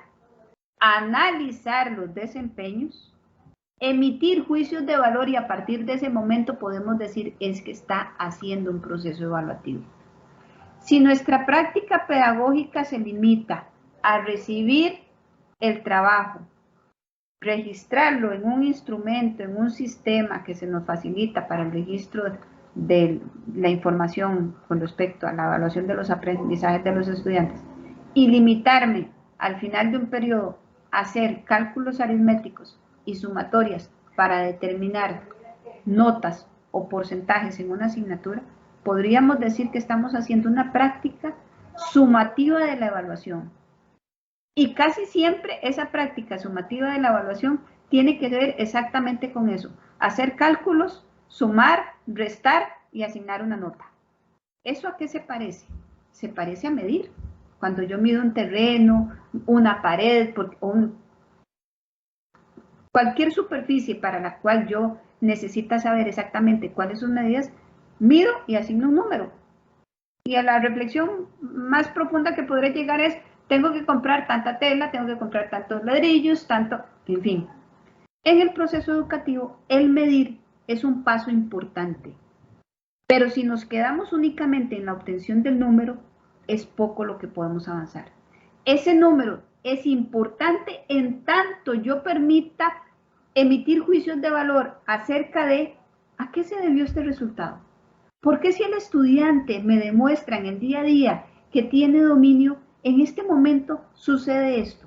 analizar los desempeños, emitir juicios de valor y a partir de ese momento podemos decir es que está haciendo un proceso evaluativo. Si nuestra práctica pedagógica se limita a recibir el trabajo, registrarlo en un instrumento, en un sistema que se nos facilita para el registro de la información con respecto a la evaluación de los aprendizajes de los estudiantes y limitarme al final de un periodo a hacer cálculos aritméticos y sumatorias para determinar notas o porcentajes en una asignatura, podríamos decir que estamos haciendo una práctica sumativa de la evaluación. Y casi siempre esa práctica sumativa de la evaluación tiene que ver exactamente con eso: hacer cálculos, sumar, restar y asignar una nota. ¿Eso a qué se parece? Se parece a medir. Cuando yo mido un terreno, una pared, cualquier superficie para la cual yo necesita saber exactamente cuáles son sus medidas, mido y asigno un número. Y a la reflexión más profunda que podré llegar es: tengo que comprar tanta tela, tengo que comprar tantos ladrillos, tanto, en fin. En el proceso educativo, el medir es un paso importante. Pero si nos quedamos únicamente en la obtención del número, es poco lo que podemos avanzar. Ese número es importante en tanto yo permita emitir juicios de valor acerca de a qué se debió este resultado. ¿Por qué si el estudiante me demuestra en el día a día que tiene dominio, en este momento sucede esto?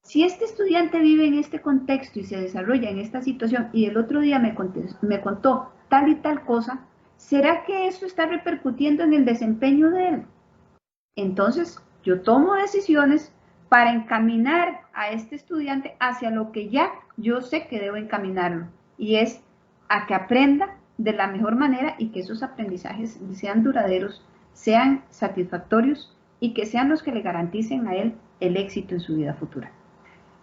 Si este estudiante vive en este contexto y se desarrolla en esta situación y el otro día me contó tal y tal cosa, ¿será que eso está repercutiendo en el desempeño de él? Entonces, yo tomo decisiones para encaminar a este estudiante hacia lo que ya yo sé que debo encaminarlo, y es a que aprenda de la mejor manera y que esos aprendizajes sean duraderos, sean satisfactorios y que sean los que le garanticen a él el éxito en su vida futura.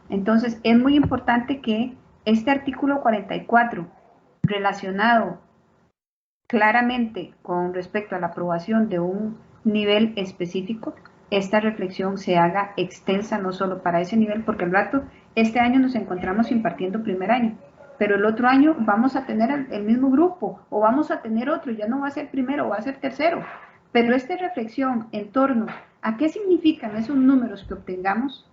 Entonces, es muy importante que este artículo 44, relacionado claramente con respecto a la aprobación de un nivel específico, esta reflexión se haga extensa no solo para ese nivel, porque al rato, este año nos encontramos impartiendo primer año, pero el otro año vamos a tener el mismo grupo, o vamos a tener otro, ya no va a ser primero, va a ser tercero. Pero esta reflexión en torno a qué significan esos números que obtengamos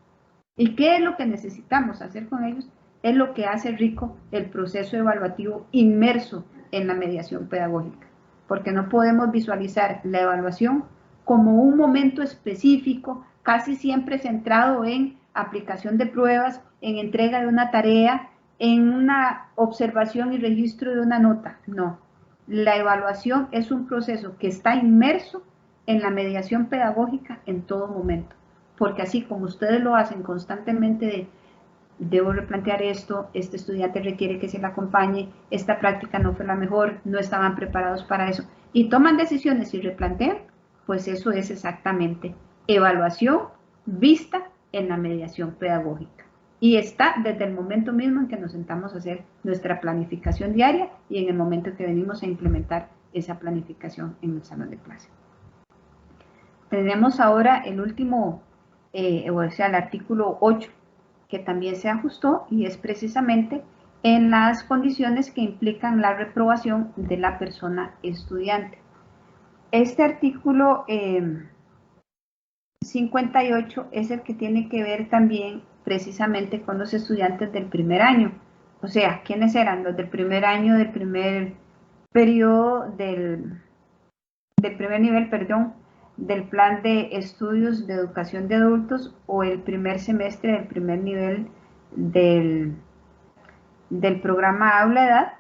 y qué es lo que necesitamos hacer con ellos, es lo que hace rico el proceso evaluativo inmerso en la mediación pedagógica, porque no podemos visualizar la evaluación como un momento específico, casi siempre centrado en aplicación de pruebas, en entrega de una tarea, en una observación y registro de una nota. No, la evaluación es un proceso que está inmerso en la mediación pedagógica en todo momento, porque así como ustedes lo hacen constantemente de debo replantear esto, este estudiante requiere que se le acompañe, esta práctica no fue la mejor, no estaban preparados para eso, y toman decisiones y replantean, pues eso es exactamente evaluación vista en la mediación pedagógica. Y está desde el momento mismo en que nos sentamos a hacer nuestra planificación diaria y en el momento que venimos a implementar esa planificación en el salón de clase. Tenemos ahora el último, o sea, el artículo 8, que también se ajustó y es precisamente en las condiciones que implican la reprobación de la persona estudiante. Este artículo 58 es el que tiene que ver también precisamente con los estudiantes del primer año. O sea, ¿quiénes eran los del primer año, del primer periodo, del primer nivel, perdón, del plan de estudios de educación de adultos o el primer semestre del primer nivel del programa Aula Edad?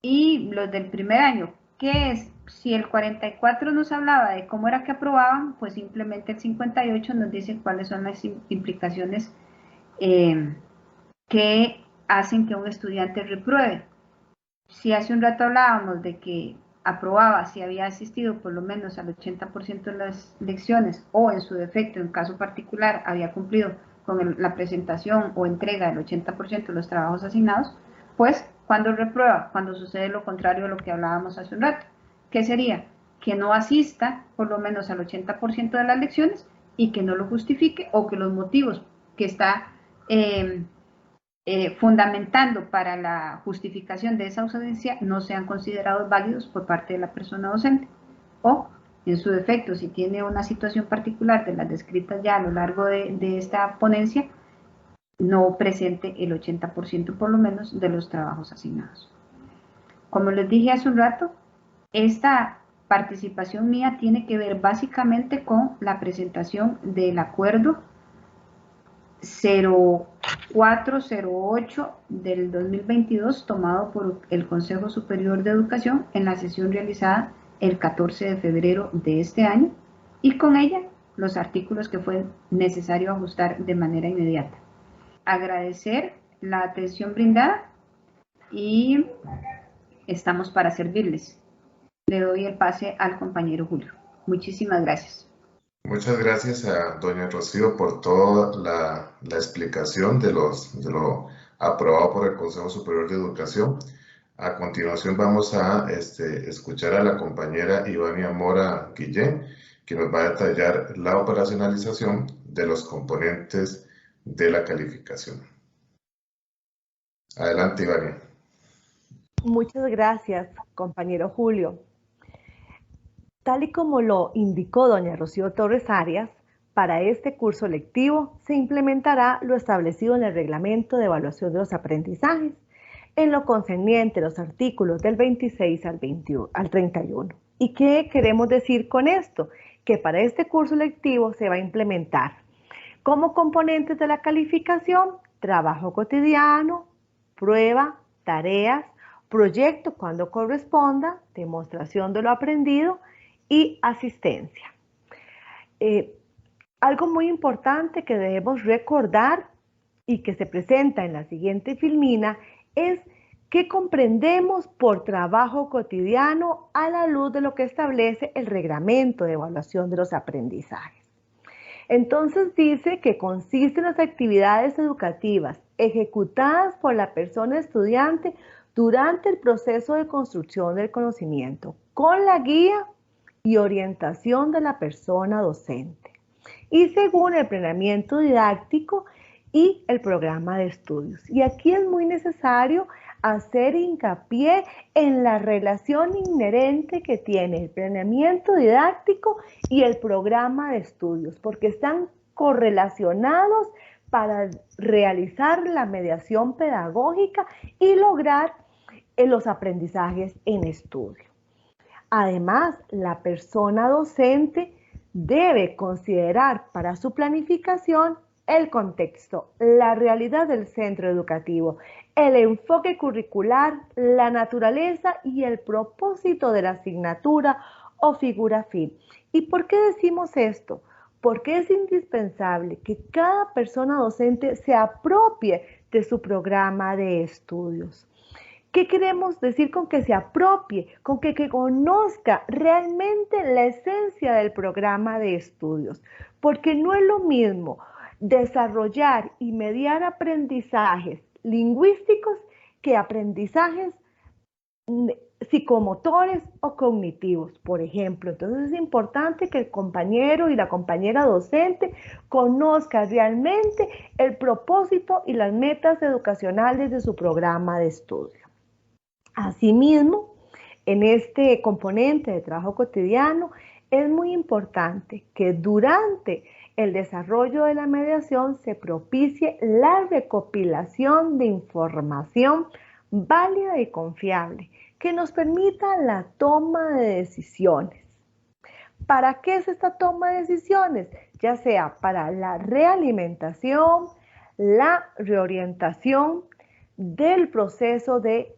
Y los del primer año, ¿qué es? Si el 44 nos hablaba de cómo era que aprobaban, pues simplemente el 58 nos dice cuáles son las implicaciones que hacen que un estudiante repruebe. Si hace un rato hablábamos de que aprobaba si había asistido por lo menos al 80% de las lecciones o en su defecto, en caso particular, había cumplido con la presentación o entrega del 80% de los trabajos asignados, pues cuando reprueba, cuando sucede lo contrario a lo que hablábamos hace un rato. ¿Qué sería? Que no asista por lo menos al 80% de las lecciones y que no lo justifique, o que los motivos que está fundamentando para la justificación de esa ausencia no sean considerados válidos por parte de la persona docente. O, en su defecto, si tiene una situación particular de las descritas ya a lo largo de esta ponencia, no presente el 80% por lo menos de los trabajos asignados. Como les dije hace un rato, esta participación mía tiene que ver básicamente con la presentación del acuerdo 0408 del 2022 tomado por el Consejo Superior de Educación en la sesión realizada el 14 de febrero de este año, y con ella los artículos que fue necesario ajustar de manera inmediata. Agradecer la atención brindada y estamos para servirles. Le doy el pase al compañero Julio. Muchísimas gracias. Muchas gracias a doña Rocío por toda la explicación de lo aprobado por el Consejo Superior de Educación. A continuación vamos a escuchar a la compañera Ivania Mora Guillén, que nos va a detallar la operacionalización de los componentes de la calificación. Adelante, Ivania. Muchas gracias, compañero Julio. Tal y como lo indicó doña Rocío Torres Arias, para este curso lectivo se implementará lo establecido en el Reglamento de Evaluación de los Aprendizajes, en lo concerniente a los artículos del 26 al 31. ¿Y qué queremos decir con esto? Que para este curso lectivo se va a implementar como componentes de la calificación, trabajo cotidiano, prueba, tareas, proyecto cuando corresponda, demostración de lo aprendido y asistencia. Algo muy importante que debemos recordar y que se presenta en la siguiente filmina es que comprendemos por trabajo cotidiano a la luz de lo que establece el Reglamento de Evaluación de los Aprendizajes. Entonces dice que consiste en las actividades educativas ejecutadas por la persona estudiante durante el proceso de construcción del conocimiento, con la guía y orientación de la persona docente, y según el planeamiento didáctico y el programa de estudios. Y aquí es muy necesario hacer hincapié en la relación inherente que tiene el planeamiento didáctico y el programa de estudios, porque están correlacionados para realizar la mediación pedagógica y lograr los aprendizajes en estudio. Además, la persona docente debe considerar para su planificación el contexto, la realidad del centro educativo, el enfoque curricular, la naturaleza y el propósito de la asignatura o figura fin. ¿Y por qué decimos esto? Porque es indispensable que cada persona docente se apropie de su programa de estudios. ¿Qué queremos decir con que se apropie? Con que conozca realmente la esencia del programa de estudios. Porque no es lo mismo desarrollar y mediar aprendizajes lingüísticos que aprendizajes psicomotores o cognitivos, por ejemplo. Entonces es importante que el compañero y la compañera docente conozca realmente el propósito y las metas educacionales de su programa de estudio. Asimismo, en este componente de trabajo cotidiano, es muy importante que durante el desarrollo de la mediación se propicie la recopilación de información válida y confiable que nos permita la toma de decisiones. ¿Para qué es esta toma de decisiones? Ya sea para la realimentación, la reorientación del proceso de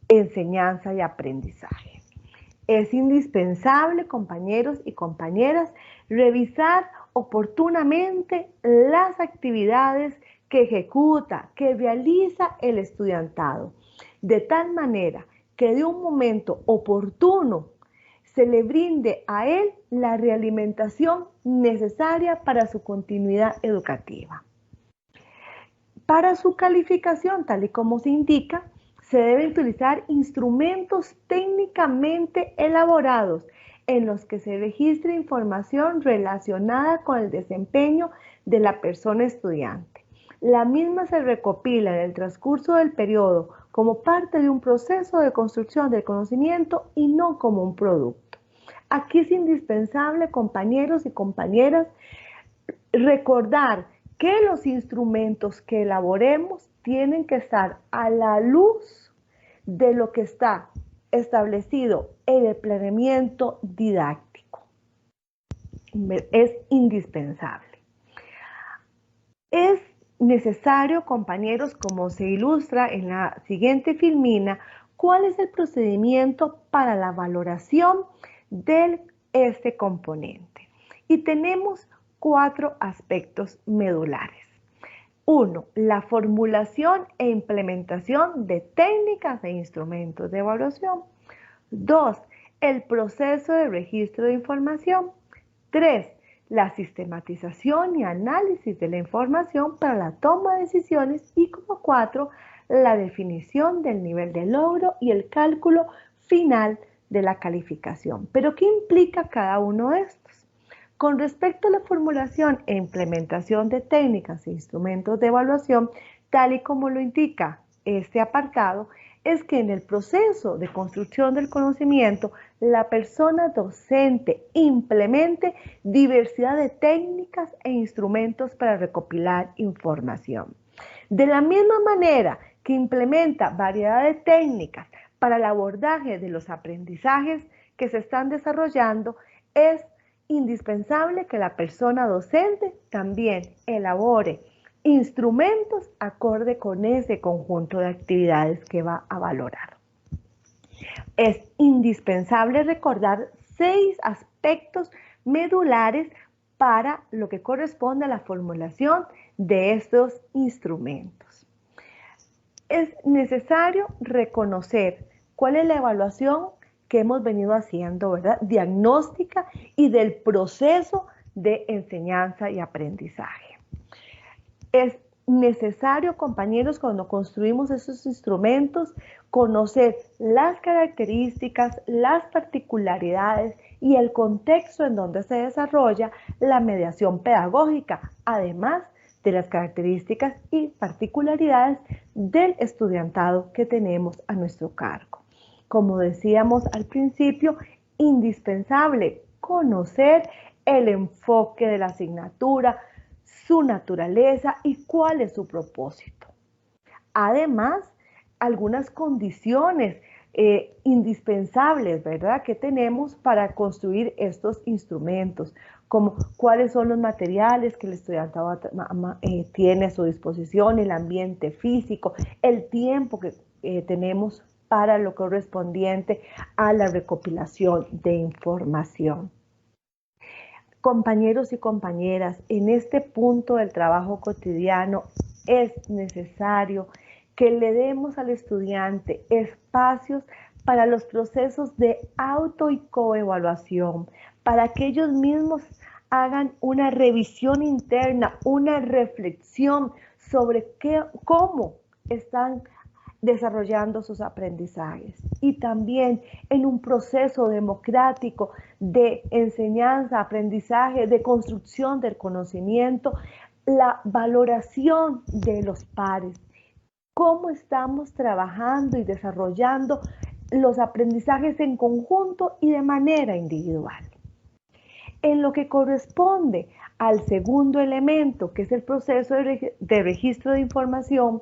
enseñanza y aprendizaje. Es indispensable, compañeros y compañeras, revisar oportunamente las actividades que ejecuta, que realiza el estudiantado, de tal manera que de un momento oportuno se le brinde a él la realimentación necesaria para su continuidad educativa. Para su calificación, tal y como se indica, se deben utilizar instrumentos técnicamente elaborados en los que se registre información relacionada con el desempeño de la persona estudiante. La misma se recopila en el transcurso del periodo como parte de un proceso de construcción del conocimiento y no como un producto. Aquí es indispensable, compañeros y compañeras, recordar que los instrumentos que elaboremos tienen que estar a la luz de lo que está establecido en el planeamiento didáctico. Es indispensable. Es necesario, compañeros, como se ilustra en la siguiente filmina, cuál es el procedimiento para la valoración de este componente. Y tenemos 4 aspectos medulares. 1. La formulación e implementación de técnicas e instrumentos de evaluación. 2. El proceso de registro de información. 3. La sistematización y análisis de la información para la toma de decisiones. Y como 4, la definición del nivel de logro y el cálculo final de la calificación. ¿Pero qué implica cada uno de estos? Con respecto a la formulación e implementación de técnicas e instrumentos de evaluación, tal y como lo indica este apartado, es que en el proceso de construcción del conocimiento, la persona docente implemente diversidad de técnicas e instrumentos para recopilar información. De la misma manera que implementa variedad de técnicas para el abordaje de los aprendizajes que se están desarrollando, es indispensable que la persona docente también elabore instrumentos acorde con ese conjunto de actividades que va a valorar. Es indispensable recordar 6 aspectos medulares para lo que corresponde a la formulación de estos instrumentos. Es necesario reconocer cuál es la evaluación que hemos venido haciendo, ¿verdad? Diagnóstica y del proceso de enseñanza y aprendizaje. Es necesario, compañeros, cuando construimos esos instrumentos, conocer las características, las particularidades y el contexto en donde se desarrolla la mediación pedagógica, además de las características y particularidades del estudiantado que tenemos a nuestro cargo. Como decíamos al principio, indispensable conocer el enfoque de la asignatura, su naturaleza y cuál es su propósito. Además, algunas condiciones indispensables, ¿verdad?, que tenemos para construir estos instrumentos, como cuáles son los materiales que el estudiante tiene a su disposición, el ambiente físico, el tiempo que tenemos para lo correspondiente a la recopilación de información. Compañeros y compañeras, en este punto del trabajo cotidiano es necesario que le demos al estudiante espacios para los procesos de auto y coevaluación, para que ellos mismos hagan una revisión interna, una reflexión sobre cómo están desarrollando sus aprendizajes, y también en un proceso democrático de enseñanza, aprendizaje, de construcción del conocimiento, la valoración de los pares, cómo estamos trabajando y desarrollando los aprendizajes en conjunto y de manera individual. En lo que corresponde al segundo elemento, que es el proceso de registro de información,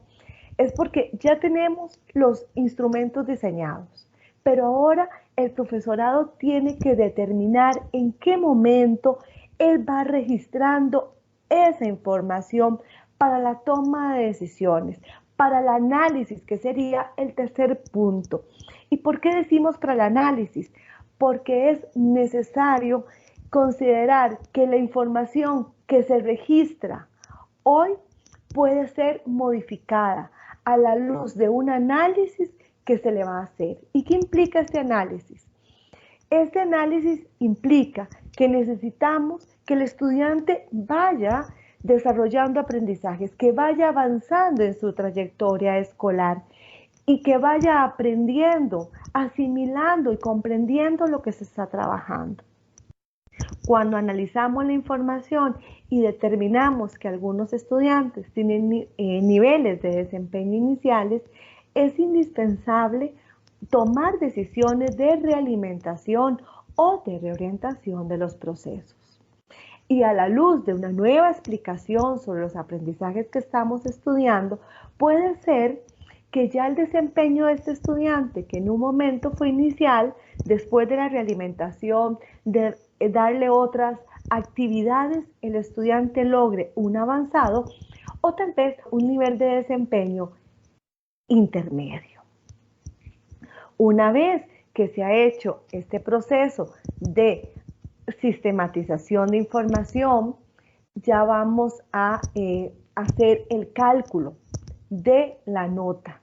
es porque ya tenemos los instrumentos diseñados, pero ahora el profesorado tiene que determinar en qué momento él va registrando esa información para la toma de decisiones, para el análisis, que sería el tercer punto. ¿Y por qué decimos para el análisis? Porque es necesario considerar que la información que se registra hoy puede ser modificada a la luz de un análisis que se le va a hacer. ¿Y qué implica este análisis? Este análisis implica que necesitamos que el estudiante vaya desarrollando aprendizajes, que vaya avanzando en su trayectoria escolar y que vaya aprendiendo, asimilando y comprendiendo lo que se está trabajando. Cuando analizamos la información y determinamos que algunos estudiantes tienen niveles de desempeño iniciales, es indispensable tomar decisiones de realimentación o de reorientación de los procesos. Y a la luz de una nueva explicación sobre los aprendizajes que estamos estudiando, puede ser que ya el desempeño de este estudiante, que en un momento fue inicial, después de la realimentación, de darle otras actividades, el estudiante logre un avanzado o tal vez un nivel de desempeño intermedio. Una vez que se ha hecho este proceso de sistematización de información, ya vamos a hacer el cálculo de la nota.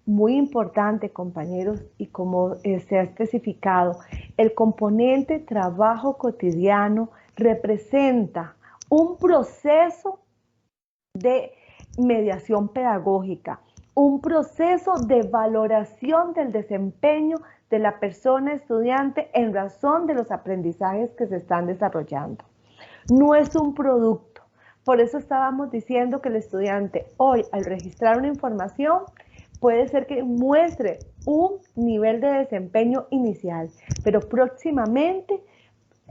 Muy importante, compañeros, y como se ha especificado, el componente trabajo cotidiano representa un proceso de mediación pedagógica, un proceso de valoración del desempeño de la persona estudiante en razón de los aprendizajes que se están desarrollando. No es un producto. Por eso estábamos diciendo que el estudiante hoy, al registrar una información, puede ser que muestre un nivel de desempeño inicial, pero próximamente,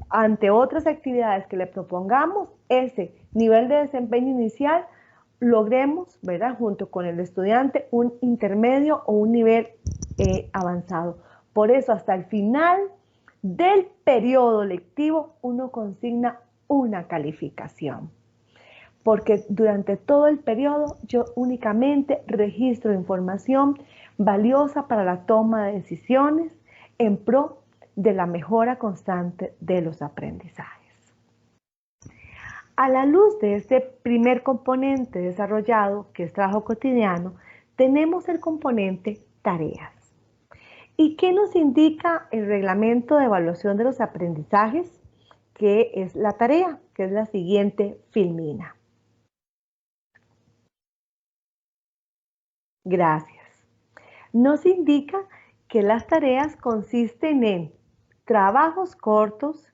ante otras actividades que le propongamos, ese nivel de desempeño inicial logremos, ¿verdad?, junto con el estudiante, un intermedio o un nivel avanzado. Por eso, hasta el final del periodo lectivo, uno consigna una calificación. Porque durante todo el periodo yo únicamente registro información valiosa para la toma de decisiones en pro de la mejora constante de los aprendizajes. A la luz de este primer componente desarrollado, que es trabajo cotidiano, tenemos el componente tareas. ¿Y qué nos indica el reglamento de evaluación de los aprendizajes? Que es la tarea, que es la siguiente filmina. Gracias. Nos indica que las tareas consisten en trabajos cortos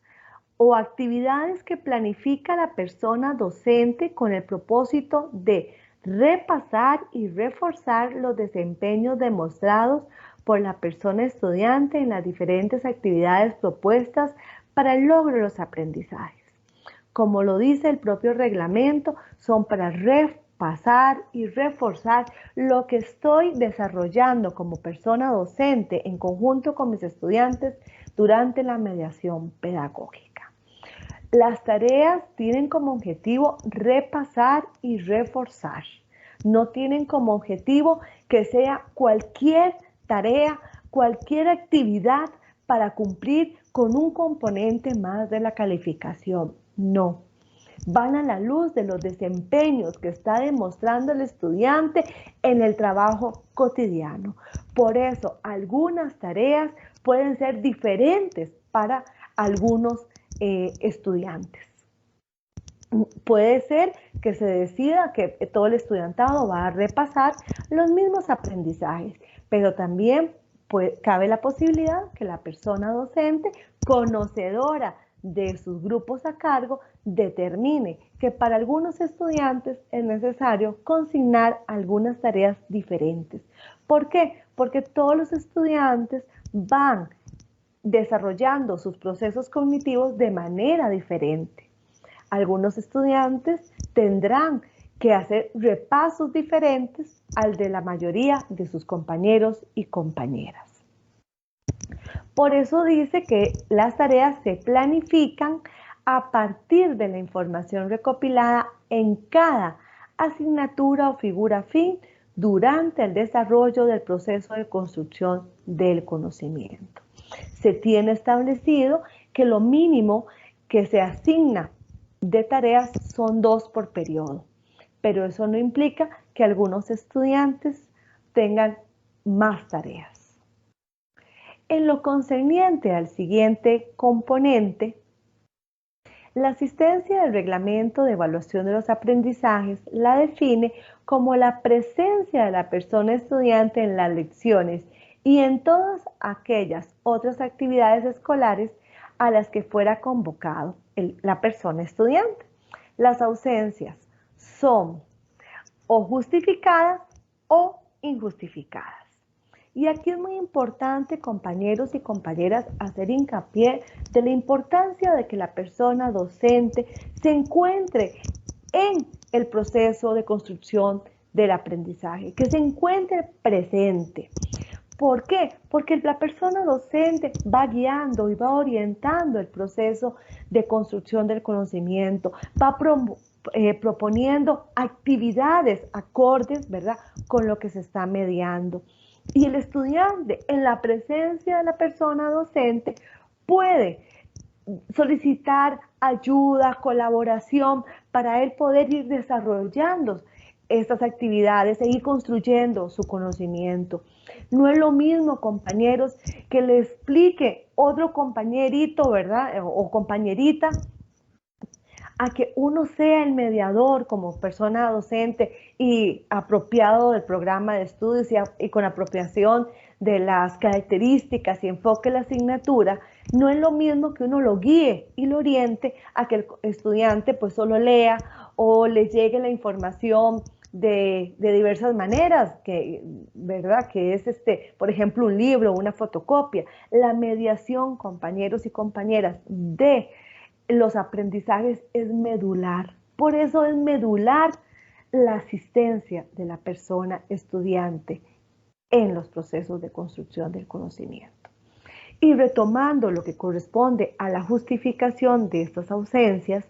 o actividades que planifica la persona docente con el propósito de repasar y reforzar los desempeños demostrados por la persona estudiante en las diferentes actividades propuestas para el logro de los aprendizajes. como lo dice el propio reglamento, son para repasar y reforzar lo que estoy desarrollando como persona docente en conjunto con mis estudiantes durante la mediación pedagógica. Las tareas tienen como objetivo repasar y reforzar. No tienen como objetivo que sea cualquier tarea, cualquier actividad para cumplir con un componente más de la calificación. No. Van a la luz de los desempeños que está demostrando el estudiante en el trabajo cotidiano. Por eso, algunas tareas pueden ser diferentes para algunos estudiantes. Puede ser que se decida que todo el estudiantado va a repasar los mismos aprendizajes, pero también cabe la posibilidad que la persona docente, conocedora de sus grupos a cargo, determine que para algunos estudiantes es necesario consignar algunas tareas diferentes. ¿Por qué? Porque todos los estudiantes van desarrollando sus procesos cognitivos de manera diferente. Algunos estudiantes tendrán que hacer repasos diferentes al de la mayoría de sus compañeros y compañeras. Por eso dice que las tareas se planifican a partir de la información recopilada en cada asignatura o figura fin durante el desarrollo del proceso de construcción del conocimiento. Se tiene establecido que lo mínimo que se asigna de tareas son 2 por periodo, pero eso no implica que algunos estudiantes tengan más tareas. En lo concerniente al siguiente componente, la asistencia del reglamento de evaluación de los aprendizajes la define como la presencia de la persona estudiante en las lecciones y en todas aquellas otras actividades escolares a las que fuera convocado la persona estudiante. Las ausencias son o justificadas o injustificadas. Y aquí es muy importante, compañeros y compañeras, hacer hincapié de la importancia de que la persona docente se encuentre en el proceso de construcción del aprendizaje, que se encuentre presente. ¿Por qué? Porque la persona docente va guiando y va orientando el proceso de construcción del conocimiento, va proponiendo actividades acordes, ¿verdad?, con lo que se está mediando. Y el estudiante, en la presencia de la persona docente, puede solicitar ayuda, colaboración, para él poder ir desarrollando estas actividades e ir construyendo su conocimiento. No es lo mismo, compañeros, que le explique otro compañerito, ¿verdad?, o compañerita, a que uno sea el mediador como persona docente y apropiado del programa de estudios y con apropiación de las características y enfoque de la asignatura. No es lo mismo que uno lo guíe y lo oriente a que el estudiante pues solo lea o le llegue la información de diversas maneras, ¿verdad?, que es por ejemplo, un libro, una fotocopia. La mediación, compañeros y compañeras, de los aprendizajes es medular. Por eso es medular la asistencia de la persona estudiante en los procesos de construcción del conocimiento. Y retomando lo que corresponde a la justificación de estas ausencias,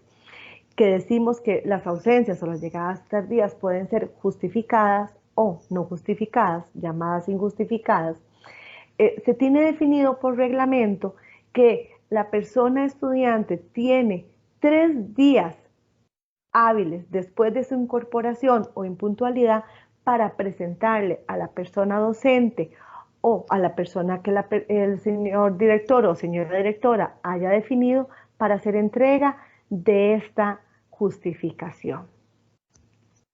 que decimos que las ausencias o las llegadas tardías pueden ser justificadas o no justificadas, llamadas injustificadas, se tiene definido por reglamento que la persona estudiante tiene 3 días hábiles después de su incorporación o impuntualidad para presentarle a la persona docente o a la persona que el señor director o señora directora haya definido para hacer entrega de esta justificación.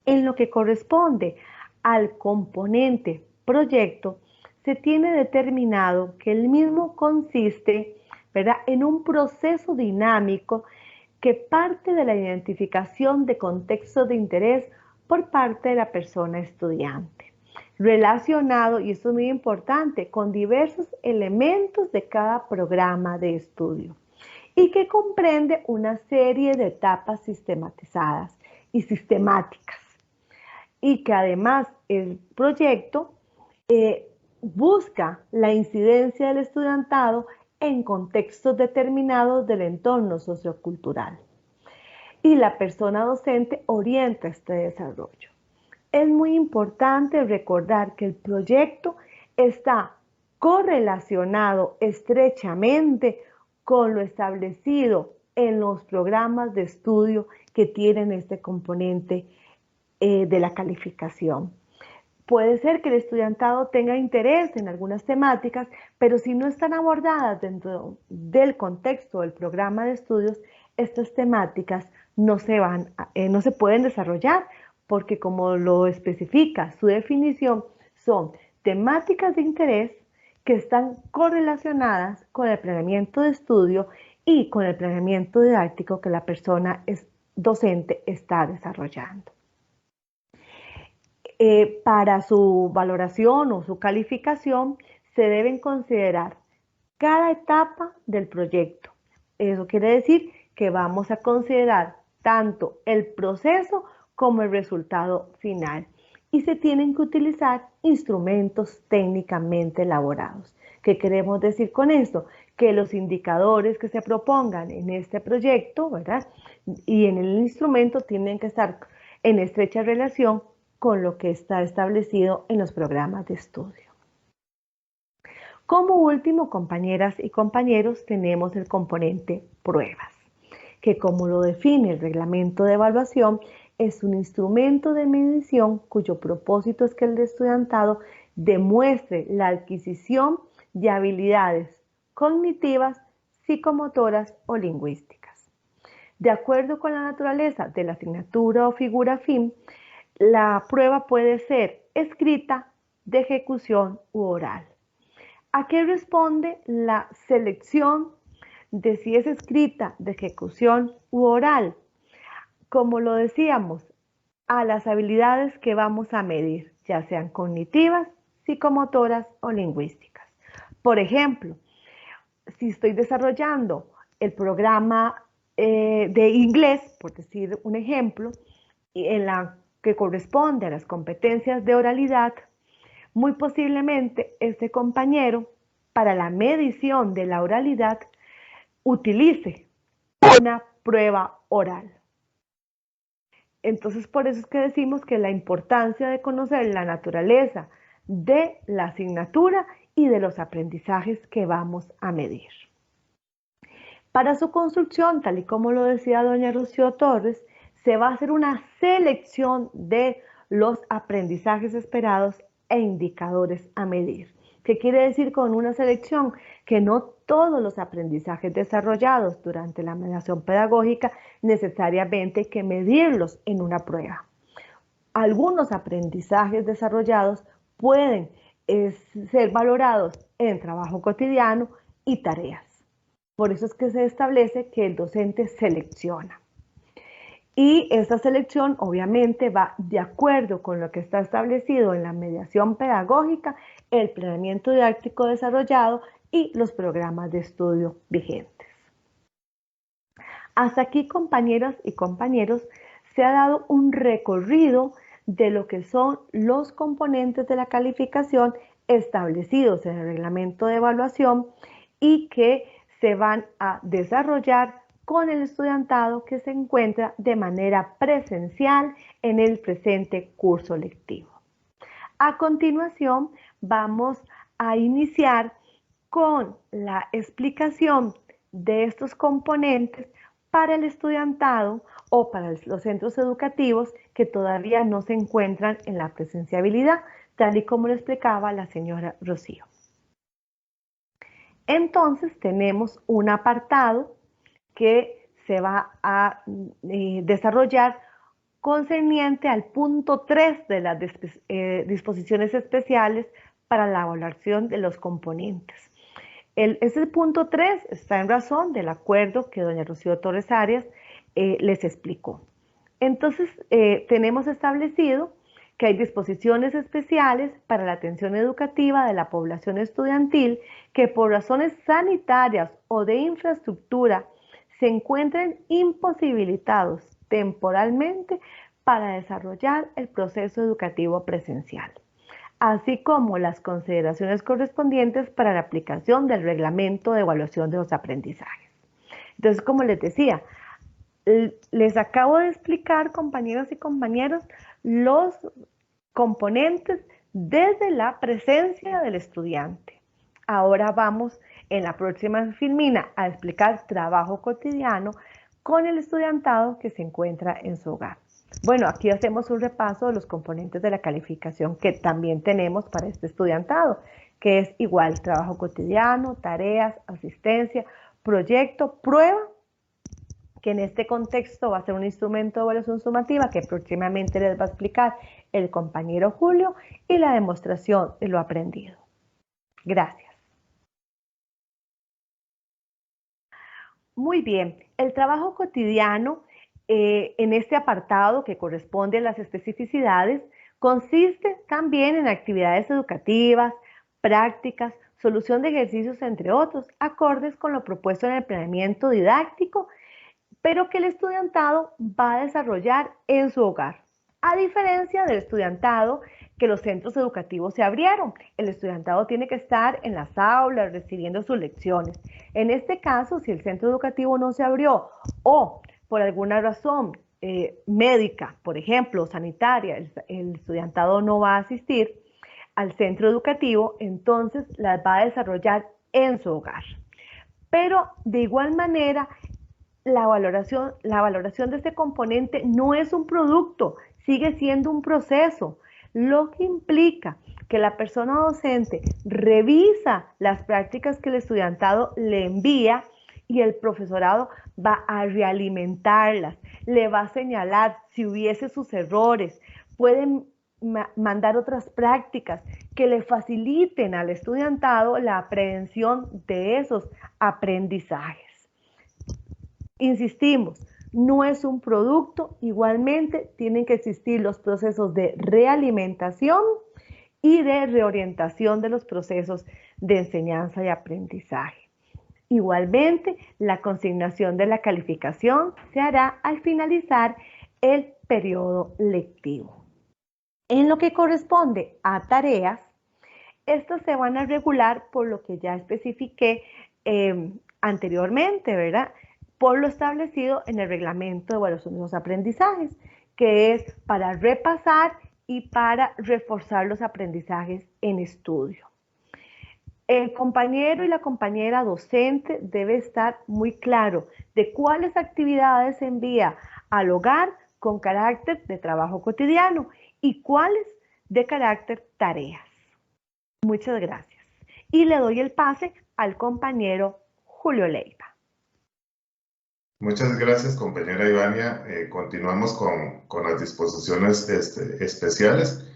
En lo que corresponde al componente proyecto, se tiene determinado que el mismo consiste, ¿verdad?, en un proceso dinámico que parte de la identificación de contextos de interés por parte de la persona estudiante, relacionado, y esto es muy importante, con diversos elementos de cada programa de estudio, y que comprende una serie de etapas sistematizadas y sistemáticas, y que además el proyecto busca la incidencia del estudiantado en contextos determinados del entorno sociocultural. Y la persona docente orienta este desarrollo. Es muy importante recordar que el proyecto está correlacionado estrechamente con lo establecido en los programas de estudio que tienen este componente de la calificación. Puede ser que el estudiantado tenga interés en algunas temáticas, pero si no están abordadas dentro del contexto del programa de estudios, estas temáticas no se pueden desarrollar, porque como lo especifica su definición, son temáticas de interés que están correlacionadas con el planeamiento de estudio y con el planeamiento didáctico que la persona docente está desarrollando. Para su valoración o su calificación se deben considerar cada etapa del proyecto. Eso quiere decir que vamos a considerar tanto el proceso como el resultado final. Y se tienen que utilizar instrumentos técnicamente elaborados. ¿Qué queremos decir con esto? Que los indicadores que se propongan en este proyecto, ¿verdad? Y en el instrumento tienen que estar en estrecha relación con lo que está establecido en los programas de estudio. Como último, compañeras y compañeros, tenemos el componente pruebas, que como lo define el reglamento de evaluación, es un instrumento de medición cuyo propósito es que el estudiantado demuestre la adquisición de habilidades cognitivas, psicomotoras o lingüísticas. De acuerdo con la naturaleza de la asignatura o figura fin, la prueba puede ser escrita, de ejecución u oral. ¿A qué responde la selección de si es escrita, de ejecución u oral? Como lo decíamos, a las habilidades que vamos a medir, ya sean cognitivas, psicomotoras o lingüísticas. Por ejemplo, si estoy desarrollando el programa de inglés, por decir un ejemplo, en la que corresponde a las competencias de oralidad, muy posiblemente este compañero, para la medición de la oralidad, utilice una prueba oral. Entonces, por eso es que decimos que la importancia de conocer la naturaleza de la asignatura y de los aprendizajes que vamos a medir. Para su construcción, tal y como lo decía doña Rocío Torres, se va a hacer una selección de los aprendizajes esperados e indicadores a medir. ¿Qué quiere decir con una selección? Que no todos los aprendizajes desarrollados durante la mediación pedagógica necesariamente hay que medirlos en una prueba. Algunos aprendizajes desarrollados pueden ser valorados en trabajo cotidiano y tareas. Por eso es que se establece que el docente selecciona. Y esta selección obviamente va de acuerdo con lo que está establecido en la mediación pedagógica, el planeamiento didáctico desarrollado y los programas de estudio vigentes. Hasta aquí, compañeras y compañeros, se ha dado un recorrido de lo que son los componentes de la calificación establecidos en el reglamento de evaluación y que se van a desarrollar con el estudiantado que se encuentra de manera presencial en el presente curso lectivo. A continuación, vamos a iniciar con la explicación de estos componentes para el estudiantado o para los centros educativos que todavía no se encuentran en la presenciabilidad, tal y como lo explicaba la señora Rocío. Entonces, tenemos un apartado que se va a desarrollar concerniente al punto 3 de las disposiciones especiales para la evaluación de los componentes. Ese punto 3 está en razón del acuerdo que doña Rocío Torres Arias les explicó. Entonces, tenemos establecido que hay disposiciones especiales para la atención educativa de la población estudiantil que por razones sanitarias o de infraestructura se encuentren imposibilitados temporalmente para desarrollar el proceso educativo presencial, así como las consideraciones correspondientes para la aplicación del reglamento de evaluación de los aprendizajes. Entonces, como les decía, les acabo de explicar, compañeros y compañeras, los componentes desde la presencia del estudiante. Ahora vamos en la próxima filmina a explicar trabajo cotidiano con el estudiantado que se encuentra en su hogar. Bueno, aquí hacemos un repaso de los componentes de la calificación que también tenemos para este estudiantado, que es igual trabajo cotidiano, tareas, asistencia, proyecto, prueba, que en este contexto va a ser un instrumento de evaluación sumativa que próximamente les va a explicar el compañero Julio, y la demostración de lo aprendido. Gracias. Muy bien, el trabajo cotidiano en este apartado que corresponde a las especificidades consiste también en actividades educativas, prácticas, solución de ejercicios, entre otros, acordes con lo propuesto en el planeamiento didáctico, pero que el estudiantado va a desarrollar en su hogar. A diferencia del estudiantado que los centros educativos se abrieron, el estudiantado tiene que estar en las aulas recibiendo sus lecciones. En este caso, si el centro educativo no se abrió o por alguna razón médica, por ejemplo, sanitaria, el estudiantado no va a asistir al centro educativo, entonces las va a desarrollar en su hogar. Pero de igual manera, la valoración de este componente no es un producto, sigue siendo un proceso, lo que implica que la persona docente revisa las prácticas que el estudiantado le envía y el profesorado va a realimentarlas, le va a señalar si hubiese sus errores, pueden mandar otras prácticas que le faciliten al estudiantado la aprehensión de esos aprendizajes. Insistimos, no es un producto, igualmente tienen que existir los procesos de realimentación y de reorientación de los procesos de enseñanza y aprendizaje. Igualmente, la consignación de la calificación se hará al finalizar el periodo lectivo. En lo que corresponde a tareas, estas se van a regular por lo que ya especifiqué anteriormente, ¿verdad? Por lo establecido en el reglamento de evaluación de los aprendizajes, que es para repasar y para reforzar los aprendizajes en estudio. El compañero y la compañera docente debe estar muy claro de cuáles actividades envía al hogar con carácter de trabajo cotidiano y cuáles de carácter tareas. Muchas gracias. Y le doy el pase al compañero Julio Leiva. Muchas gracias, compañera Ivania. Continuamos con las disposiciones especiales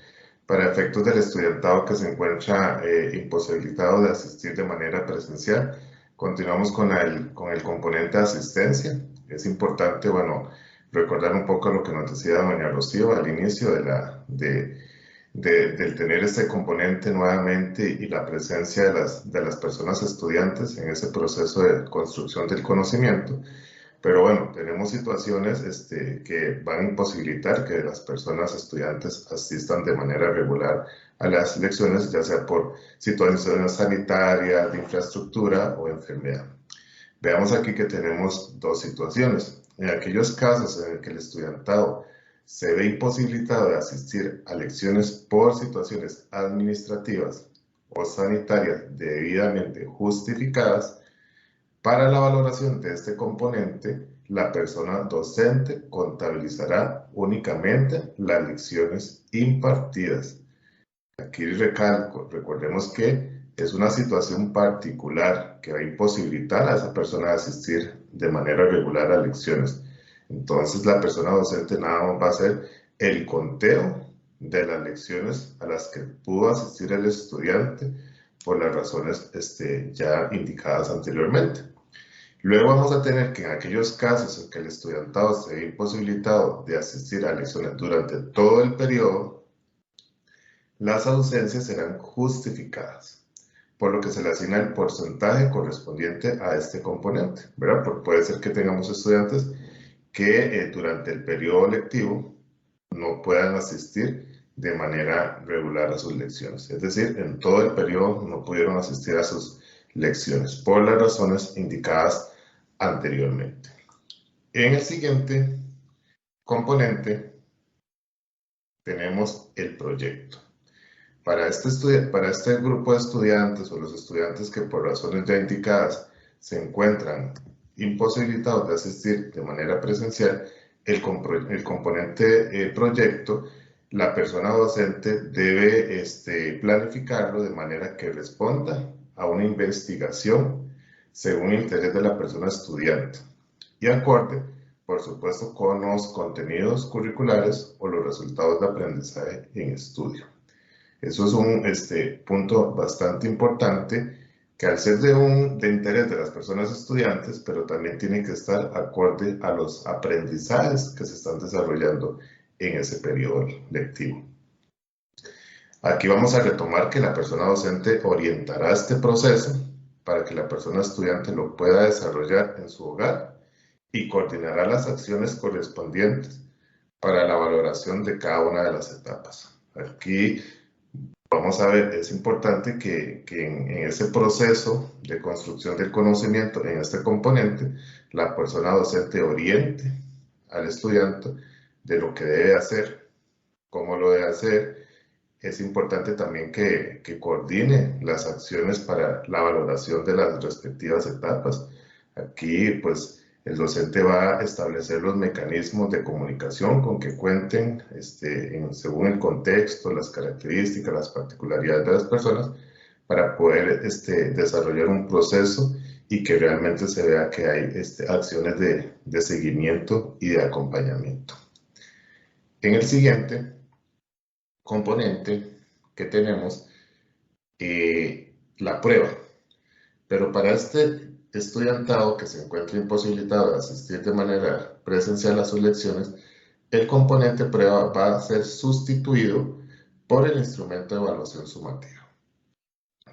para efectos del estudiantado que se encuentra imposibilitado de asistir de manera presencial. Continuamos con el componente de asistencia. Es importante, bueno, recordar un poco lo que nos decía doña Rocío al inicio del tener este componente nuevamente y la presencia de las personas estudiantes en ese proceso de construcción del conocimiento. Pero bueno, tenemos situaciones que van a imposibilitar que las personas estudiantes asistan de manera regular a las lecciones, ya sea por situaciones sanitarias, de infraestructura o enfermedad. Veamos aquí que tenemos dos situaciones. En aquellos casos en el que el estudiantado se ve imposibilitado de asistir a lecciones por situaciones administrativas o sanitarias debidamente justificadas, para la valoración de este componente, la persona docente contabilizará únicamente las lecciones impartidas. Aquí recalco, recordemos que es una situación particular que va a imposibilitar a esa persona de asistir de manera regular a lecciones. Entonces, la persona docente nada más va a hacer el conteo de las lecciones a las que pudo asistir el estudiante por las razones ya indicadas anteriormente. Luego vamos a tener que en aquellos casos en que el estudiantado se ve imposibilitado de asistir a lecciones durante todo el periodo, las ausencias serán justificadas. por lo que se le asigna el porcentaje correspondiente a este componente, ¿verdad? Puede ser que tengamos estudiantes que durante el periodo lectivo no puedan asistir de manera regular a sus lecciones. Es decir, en todo el periodo no pudieron asistir a sus lecciones por las razones indicadas anteriormente. En el siguiente componente tenemos el proyecto. Para este grupo de estudiantes o los estudiantes que por razones ya indicadas se encuentran imposibilitados de asistir de manera presencial, el componente proyecto, la persona docente debe planificarlo de manera que responda a una investigación según el interés de la persona estudiante y acorde, por supuesto, con los contenidos curriculares o los resultados de aprendizaje en estudio. Eso es un punto bastante importante que al ser de interés de las personas estudiantes, pero también tiene que estar acorde a los aprendizajes que se están desarrollando en ese periodo lectivo. Aquí vamos a retomar que la persona docente orientará este proceso para que la persona estudiante lo pueda desarrollar en su hogar y coordinará las acciones correspondientes para la valoración de cada una de las etapas. Aquí vamos a ver, es importante que en ese proceso de construcción del conocimiento, en este componente, la persona docente oriente al estudiante de lo que debe hacer, cómo lo debe hacer. Es importante también que coordine las acciones para la valoración de las respectivas etapas. Aquí, pues, el docente va a establecer los mecanismos de comunicación con que cuenten según el contexto, las características, las particularidades de las personas para poder desarrollar un proceso y que realmente se vea que hay acciones de seguimiento y de acompañamiento. En el siguiente componente que tenemos, la prueba. Pero para este estudiantado que se encuentra imposibilitado de asistir de manera presencial a sus lecciones, el componente prueba va a ser sustituido por el instrumento de evaluación sumativa.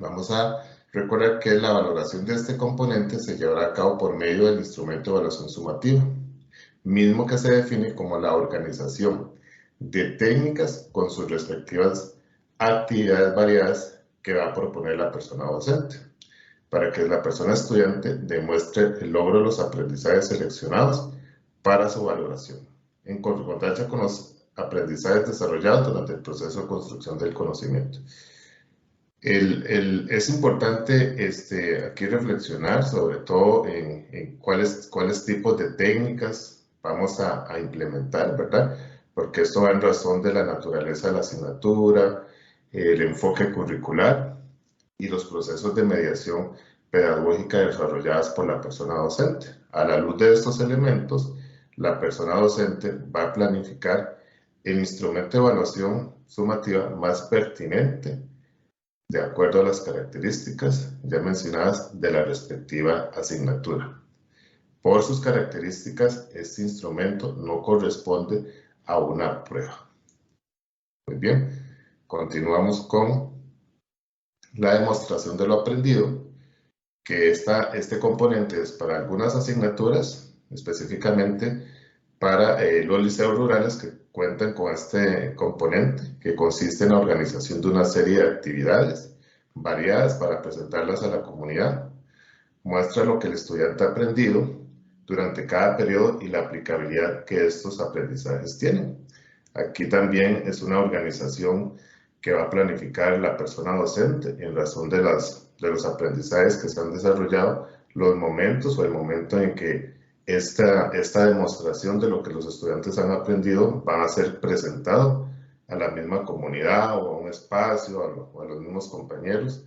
Vamos a recordar que la valoración de este componente se llevará a cabo por medio del instrumento de evaluación sumativa, mismo que se define como la organización de técnicas con sus respectivas actividades variadas que va a proponer la persona docente, para que la persona estudiante demuestre el logro de los aprendizajes seleccionados para su valoración, en concordancia con los aprendizajes desarrollados durante el proceso de construcción del conocimiento. Es importante aquí reflexionar sobre todo en cuáles tipos de técnicas vamos a implementar, ¿verdad? Porque esto va en razón de la naturaleza de la asignatura, el enfoque curricular y los procesos de mediación pedagógica desarrolladas por la persona docente. A la luz de estos elementos, la persona docente va a planificar el instrumento de evaluación sumativa más pertinente de acuerdo a las características ya mencionadas de la respectiva asignatura. Por sus características, este instrumento no corresponde a una prueba. Muy bien, continuamos con la demostración de lo aprendido, que este componente es para algunas asignaturas, específicamente para los liceos rurales que cuentan con este componente, que consiste en la organización de una serie de actividades variadas para presentarlas a la comunidad. Muestra lo que el estudiante ha aprendido durante cada periodo y la aplicabilidad que estos aprendizajes tienen. Aquí también es una organización que va a planificar la persona docente en razón de los aprendizajes que se han desarrollado, los momentos o el momento en que esta demostración de lo que los estudiantes han aprendido van a ser presentado a la misma comunidad o a un espacio o a los mismos compañeros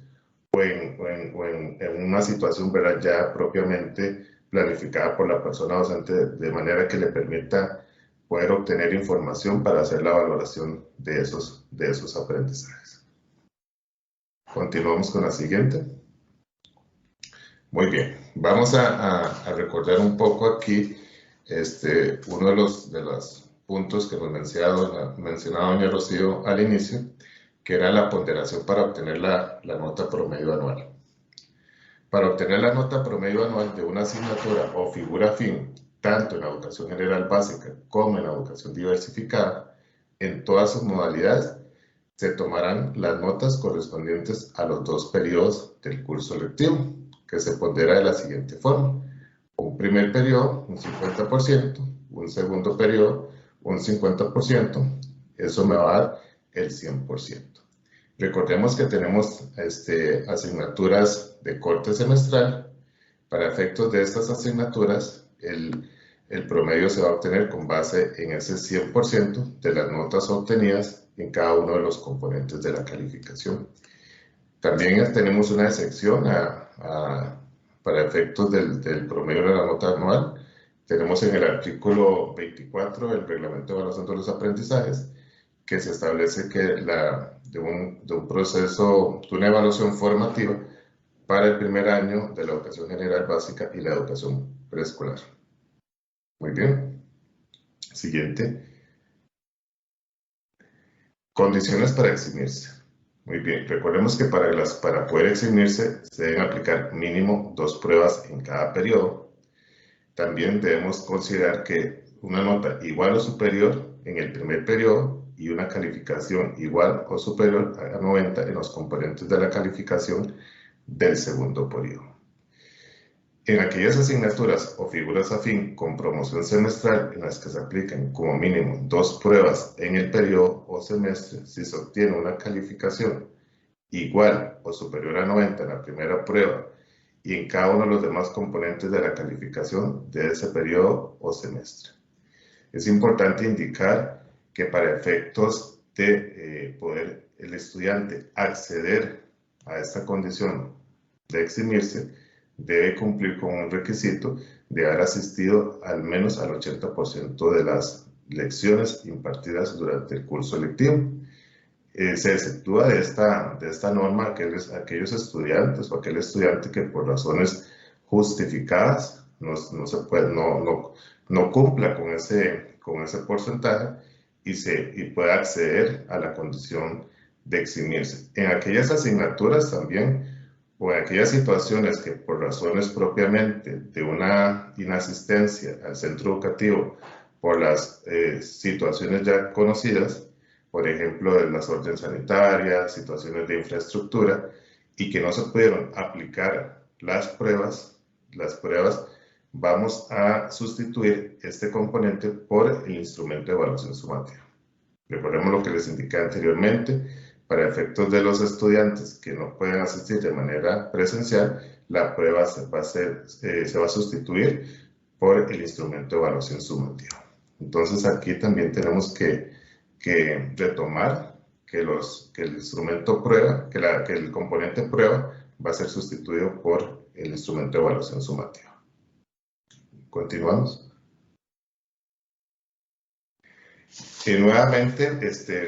o en una situación, ¿verdad?, ya propiamente planificada por la persona docente de manera que le permita poder obtener información para hacer la valoración de esos aprendizajes. Continuamos con la siguiente. Muy bien, vamos a recordar un poco aquí uno de los puntos que nos mencionaba doña Rocío al inicio, que era la ponderación para obtener la nota promedio anual. Para obtener la nota promedio anual de una asignatura o figura afín, tanto en la educación general básica como en la educación diversificada, en todas sus modalidades, se tomarán las notas correspondientes a los 2 periodos del curso lectivo, que se pondera de la siguiente forma. Un primer periodo, un 50%, un segundo periodo, un 50%, eso me va a dar el 100%. Recordemos que tenemos asignaturas de corte semestral. Para efectos de estas asignaturas, el promedio se va a obtener con base en ese 100% de las notas obtenidas en cada uno de los componentes de la calificación. También tenemos una excepción para efectos del promedio de la nota anual. Tenemos en el artículo 24 del Reglamento de Evaluación de los Aprendizajes que se establece que de un proceso, de una evaluación formativa para el primer año de la educación general básica y la educación preescolar. Muy bien. Siguiente. Condiciones para eximirse. Muy bien. Recordemos que para poder eximirse se deben aplicar mínimo 2 pruebas en cada periodo. También debemos considerar que una nota igual o superior en el primer periodo y una calificación igual o superior a 90 en los componentes de la calificación del segundo periodo. En aquellas asignaturas o figuras afín con promoción semestral en las que se aplican como mínimo 2 pruebas en el periodo o semestre, si se obtiene una calificación igual o superior a 90 en la primera prueba y en cada uno de los demás componentes de la calificación de ese periodo o semestre. Es importante indicar que para efectos de poder el estudiante acceder a esta condición de eximirse, debe cumplir con un requisito de haber asistido al menos al 80% de las lecciones impartidas durante el curso lectivo. Se exceptúa de esta norma aquellos estudiantes o aquel estudiante que por razones justificadas no cumpla con ese porcentaje y pueda acceder a la condición de eximirse. En aquellas asignaturas también o en aquellas situaciones que por razones propiamente de una inasistencia al centro educativo por las situaciones ya conocidas, por ejemplo, de las órdenes sanitarias, situaciones de infraestructura, y que no se pudieron aplicar las pruebas, vamos a sustituir este componente por el instrumento de evaluación sumativa. Recordemos lo que les indiqué anteriormente. Para efectos de los estudiantes que no pueden asistir de manera presencial, la prueba se va a sustituir por el instrumento de evaluación sumativa. Entonces aquí también tenemos que retomar que el instrumento prueba, que el componente prueba va a ser sustituido por el instrumento de evaluación sumativa. Continuamos. Y nuevamente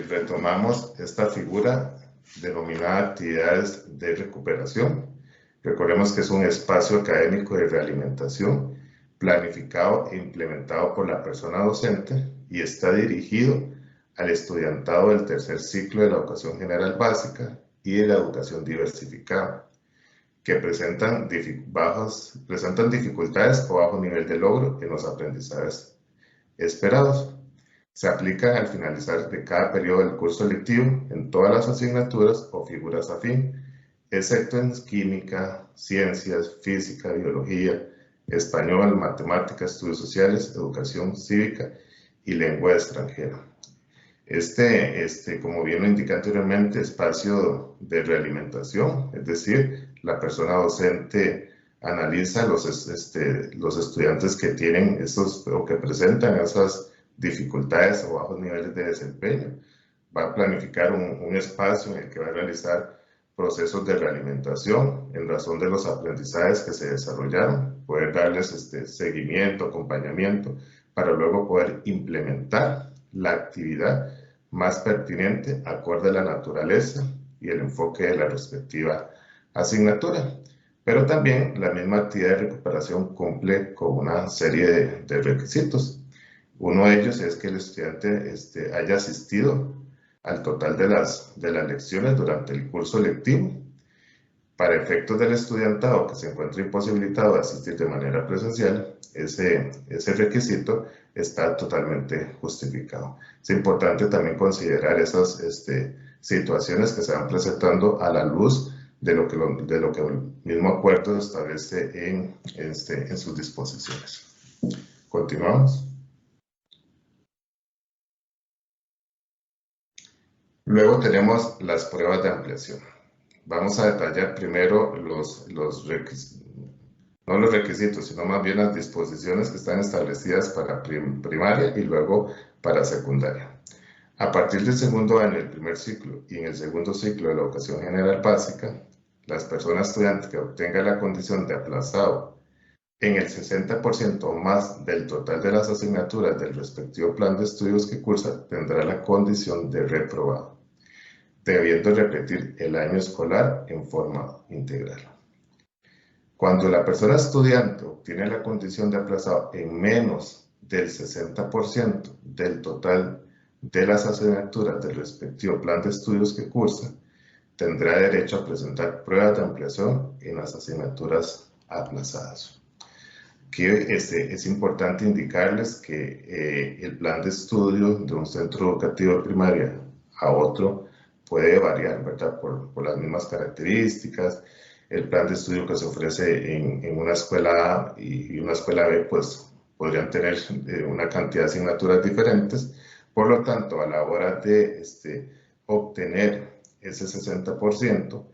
retomamos esta figura denominada actividades de recuperación. Recordemos que es un espacio académico de realimentación planificado e implementado por la persona docente y está dirigido al estudiantado del tercer ciclo de la educación general básica y de la educación diversificada, que presentan dificultades o bajo nivel de logro en los aprendizajes esperados. Se aplican al finalizar de cada periodo del curso lectivo en todas las asignaturas o figuras afín, excepto en química, ciencias, física, biología, español, matemáticas, estudios sociales, educación cívica y lengua extranjera. Como bien lo indiqué anteriormente, espacio de realimentación, es decir, la persona docente analiza los estudiantes que tienen o que presentan esas dificultades o bajos niveles de desempeño. Va a planificar un espacio en el que va a realizar procesos de realimentación en razón de los aprendizajes que se desarrollaron, poder darles seguimiento, acompañamiento, para luego poder implementar la actividad más pertinente acorde a la naturaleza y el enfoque de la respectiva asignatura. Pero también la misma actividad de recuperación cumple con una serie de requisitos. Uno de ellos es que el estudiante haya asistido al total de las lecciones durante el curso lectivo. Para efectos del estudiantado que se encuentra imposibilitado de asistir de manera presencial, ese requisito está totalmente justificado. Es importante también considerar esas situaciones que se van presentando a la luz de lo que el mismo acuerdo establece en sus disposiciones. Continuamos. Luego tenemos las pruebas de ampliación. Vamos a detallar primero los requisitos, no los requisitos, sino más bien las disposiciones que están establecidas para primaria y luego para secundaria. A partir del segundo año del primer ciclo y en el segundo ciclo de la educación general básica, las personas estudiantes que obtengan la condición de aplazado en el 60% o más del total de las asignaturas del respectivo plan de estudios que cursa tendrá la condición de reprobado, debiendo repetir el año escolar en forma integral. Cuando la persona estudiante obtiene la condición de aplazado en menos del 60% del total de las asignaturas del respectivo plan de estudios que cursa, tendrá derecho a presentar pruebas de ampliación en las asignaturas aplazadas. Aquí es importante indicarles que el plan de estudio de un centro educativo de primaria a otro puede variar, ¿verdad? Por las mismas características. El plan de estudio que se ofrece en una escuela A y una escuela B, pues podrían tener una cantidad de asignaturas diferentes. Por lo tanto, a la hora de obtener ese 60%,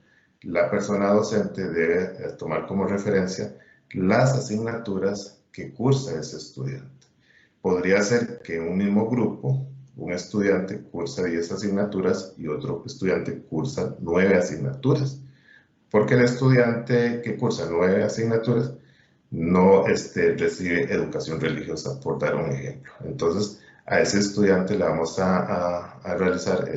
la persona docente debe tomar como referencia las asignaturas que cursa ese estudiante. Podría ser que en un mismo grupo, un estudiante cursa 10 asignaturas y otro estudiante cursa 9 asignaturas, porque el estudiante que cursa 9 asignaturas no recibe educación religiosa, por dar un ejemplo. Entonces, a ese estudiante le vamos a realizar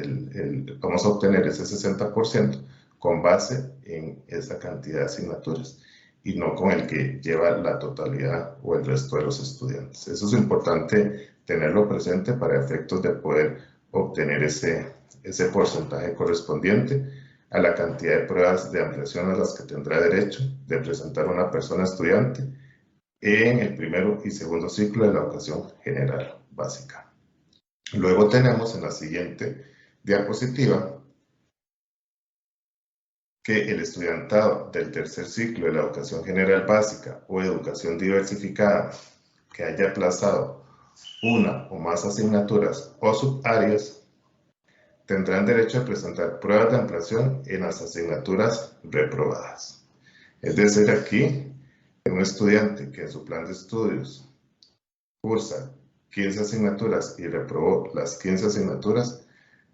vamos a obtener ese 60% con base en esa cantidad de asignaturas y no con el que lleva la totalidad o el resto de los estudiantes. Eso es importante tenerlo presente para efectos de poder obtener ese porcentaje correspondiente a la cantidad de pruebas de ampliación a las que tendrá derecho de presentar una persona estudiante en el primero y segundo ciclo de la educación general básica. Luego tenemos en la siguiente diapositiva que el estudiantado del tercer ciclo de la educación general básica o educación diversificada que haya aplazado una o más asignaturas o subáreas tendrán derecho a presentar pruebas de ampliación en las asignaturas reprobadas. Es decir, aquí, un estudiante que en su plan de estudios cursa 15 asignaturas y reprobó las 15 asignaturas,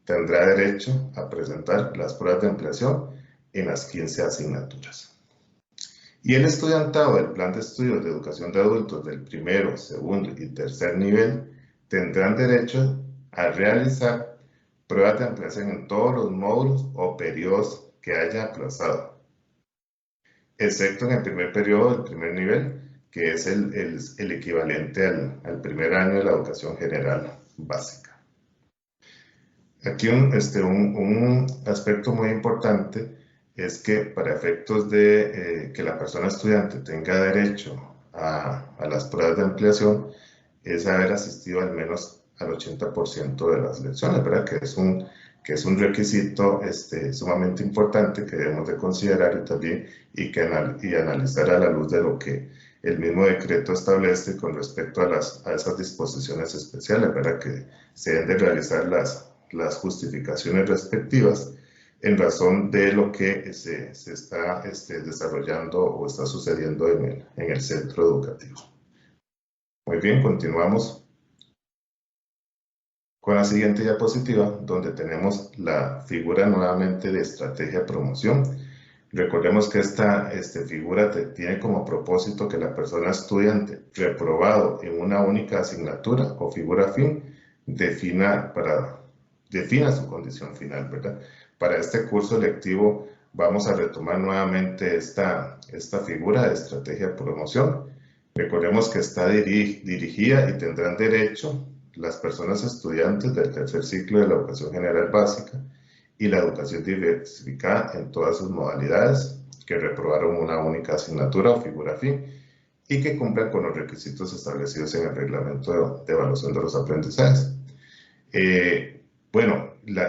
tendrá derecho a presentar las pruebas de ampliación en las 15 asignaturas. Y el estudiantado del plan de estudios de educación de adultos del primero, segundo y tercer nivel tendrán derecho a realizar pruebas de ampliación en todos los módulos o periodos que haya aplazado, excepto en el primer periodo del primer nivel, que es el equivalente al primer año de la educación general básica. Aquí un aspecto muy importante es que para efectos de que la persona estudiante tenga derecho a las pruebas de ampliación es haber asistido al menos al 80% de las lecciones, ¿verdad? Que es un requisito sumamente importante que debemos de considerar y analizar a la luz de lo que el mismo decreto establece con respecto a esas disposiciones especiales, ¿verdad? Que se deben de realizar las justificaciones respectivas en razón de lo que se está desarrollando o está sucediendo en el centro educativo. Muy bien, continuamos con la siguiente diapositiva, donde tenemos la figura nuevamente de estrategia de promoción. Recordemos que esta figura tiene como propósito que la persona estudiante reprobado en una única asignatura o figura fin defina su condición final, ¿verdad? Para este curso lectivo vamos a retomar nuevamente esta figura de estrategia de promoción. Recordemos que está dirigida y tendrán derecho las personas estudiantes del tercer ciclo de la educación general básica y la educación diversificada en todas sus modalidades que reprobaron una única asignatura o figura fin y que cumplan con los requisitos establecidos en el reglamento de evaluación de los aprendizajes. Bueno, la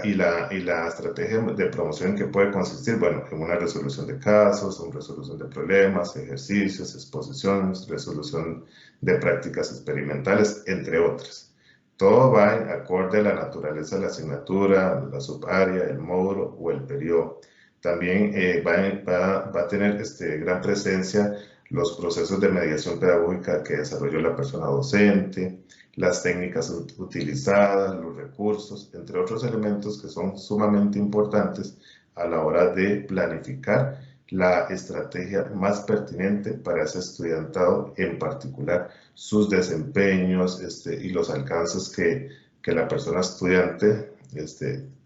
estrategia de promoción, ¿en qué puede consistir? Bueno, en una resolución de casos, una resolución de problemas, ejercicios, exposiciones, resolución de prácticas experimentales, entre otras. Todo va en acorde a la naturaleza de la asignatura, la subárea, el módulo o el periodo. También va a tener gran presencia los procesos de mediación pedagógica que desarrolló la persona docente, las técnicas utilizadas, los recursos, entre otros elementos que son sumamente importantes a la hora de planificar la estrategia más pertinente para ese estudiantado, en particular sus desempeños y los alcances que la persona estudiante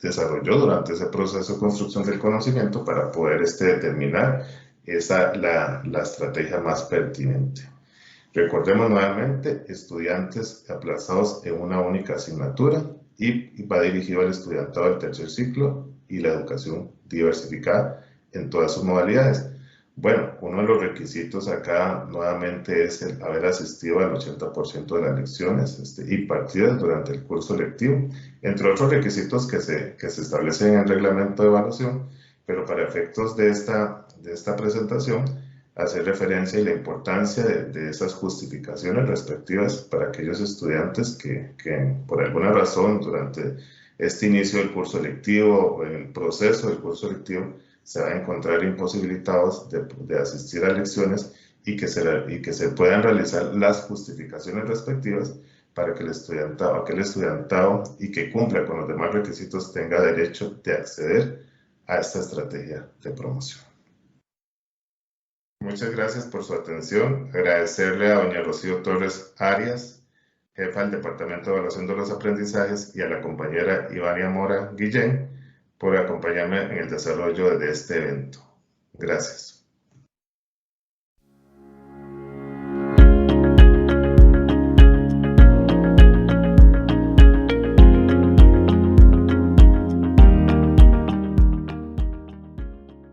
desarrolló durante ese proceso de construcción del conocimiento para poder determinar la estrategia más pertinente. Recordemos nuevamente, estudiantes aplazados en una única asignatura y va dirigido al estudiantado del tercer ciclo y la educación diversificada en todas sus modalidades. Bueno, uno de los requisitos acá nuevamente es el haber asistido al 80% de las lecciones impartidas durante el curso lectivo, entre otros requisitos que se establecen en el reglamento de evaluación, pero para efectos de esta presentación, hacer referencia a la importancia de esas justificaciones respectivas para aquellos estudiantes que por alguna razón durante este inicio del curso lectivo o en el proceso del curso lectivo se van a encontrar imposibilitados de asistir a lecciones y que se puedan realizar las justificaciones respectivas para que aquel estudiantado y que cumpla con los demás requisitos tenga derecho de acceder a esta estrategia de promoción. Muchas gracias por su atención. Agradecerle a doña Rocío Torres Arias, jefa del Departamento de Evaluación de los Aprendizajes, y a la compañera Ivania Mora Guillén por acompañarme en el desarrollo de este evento. Gracias.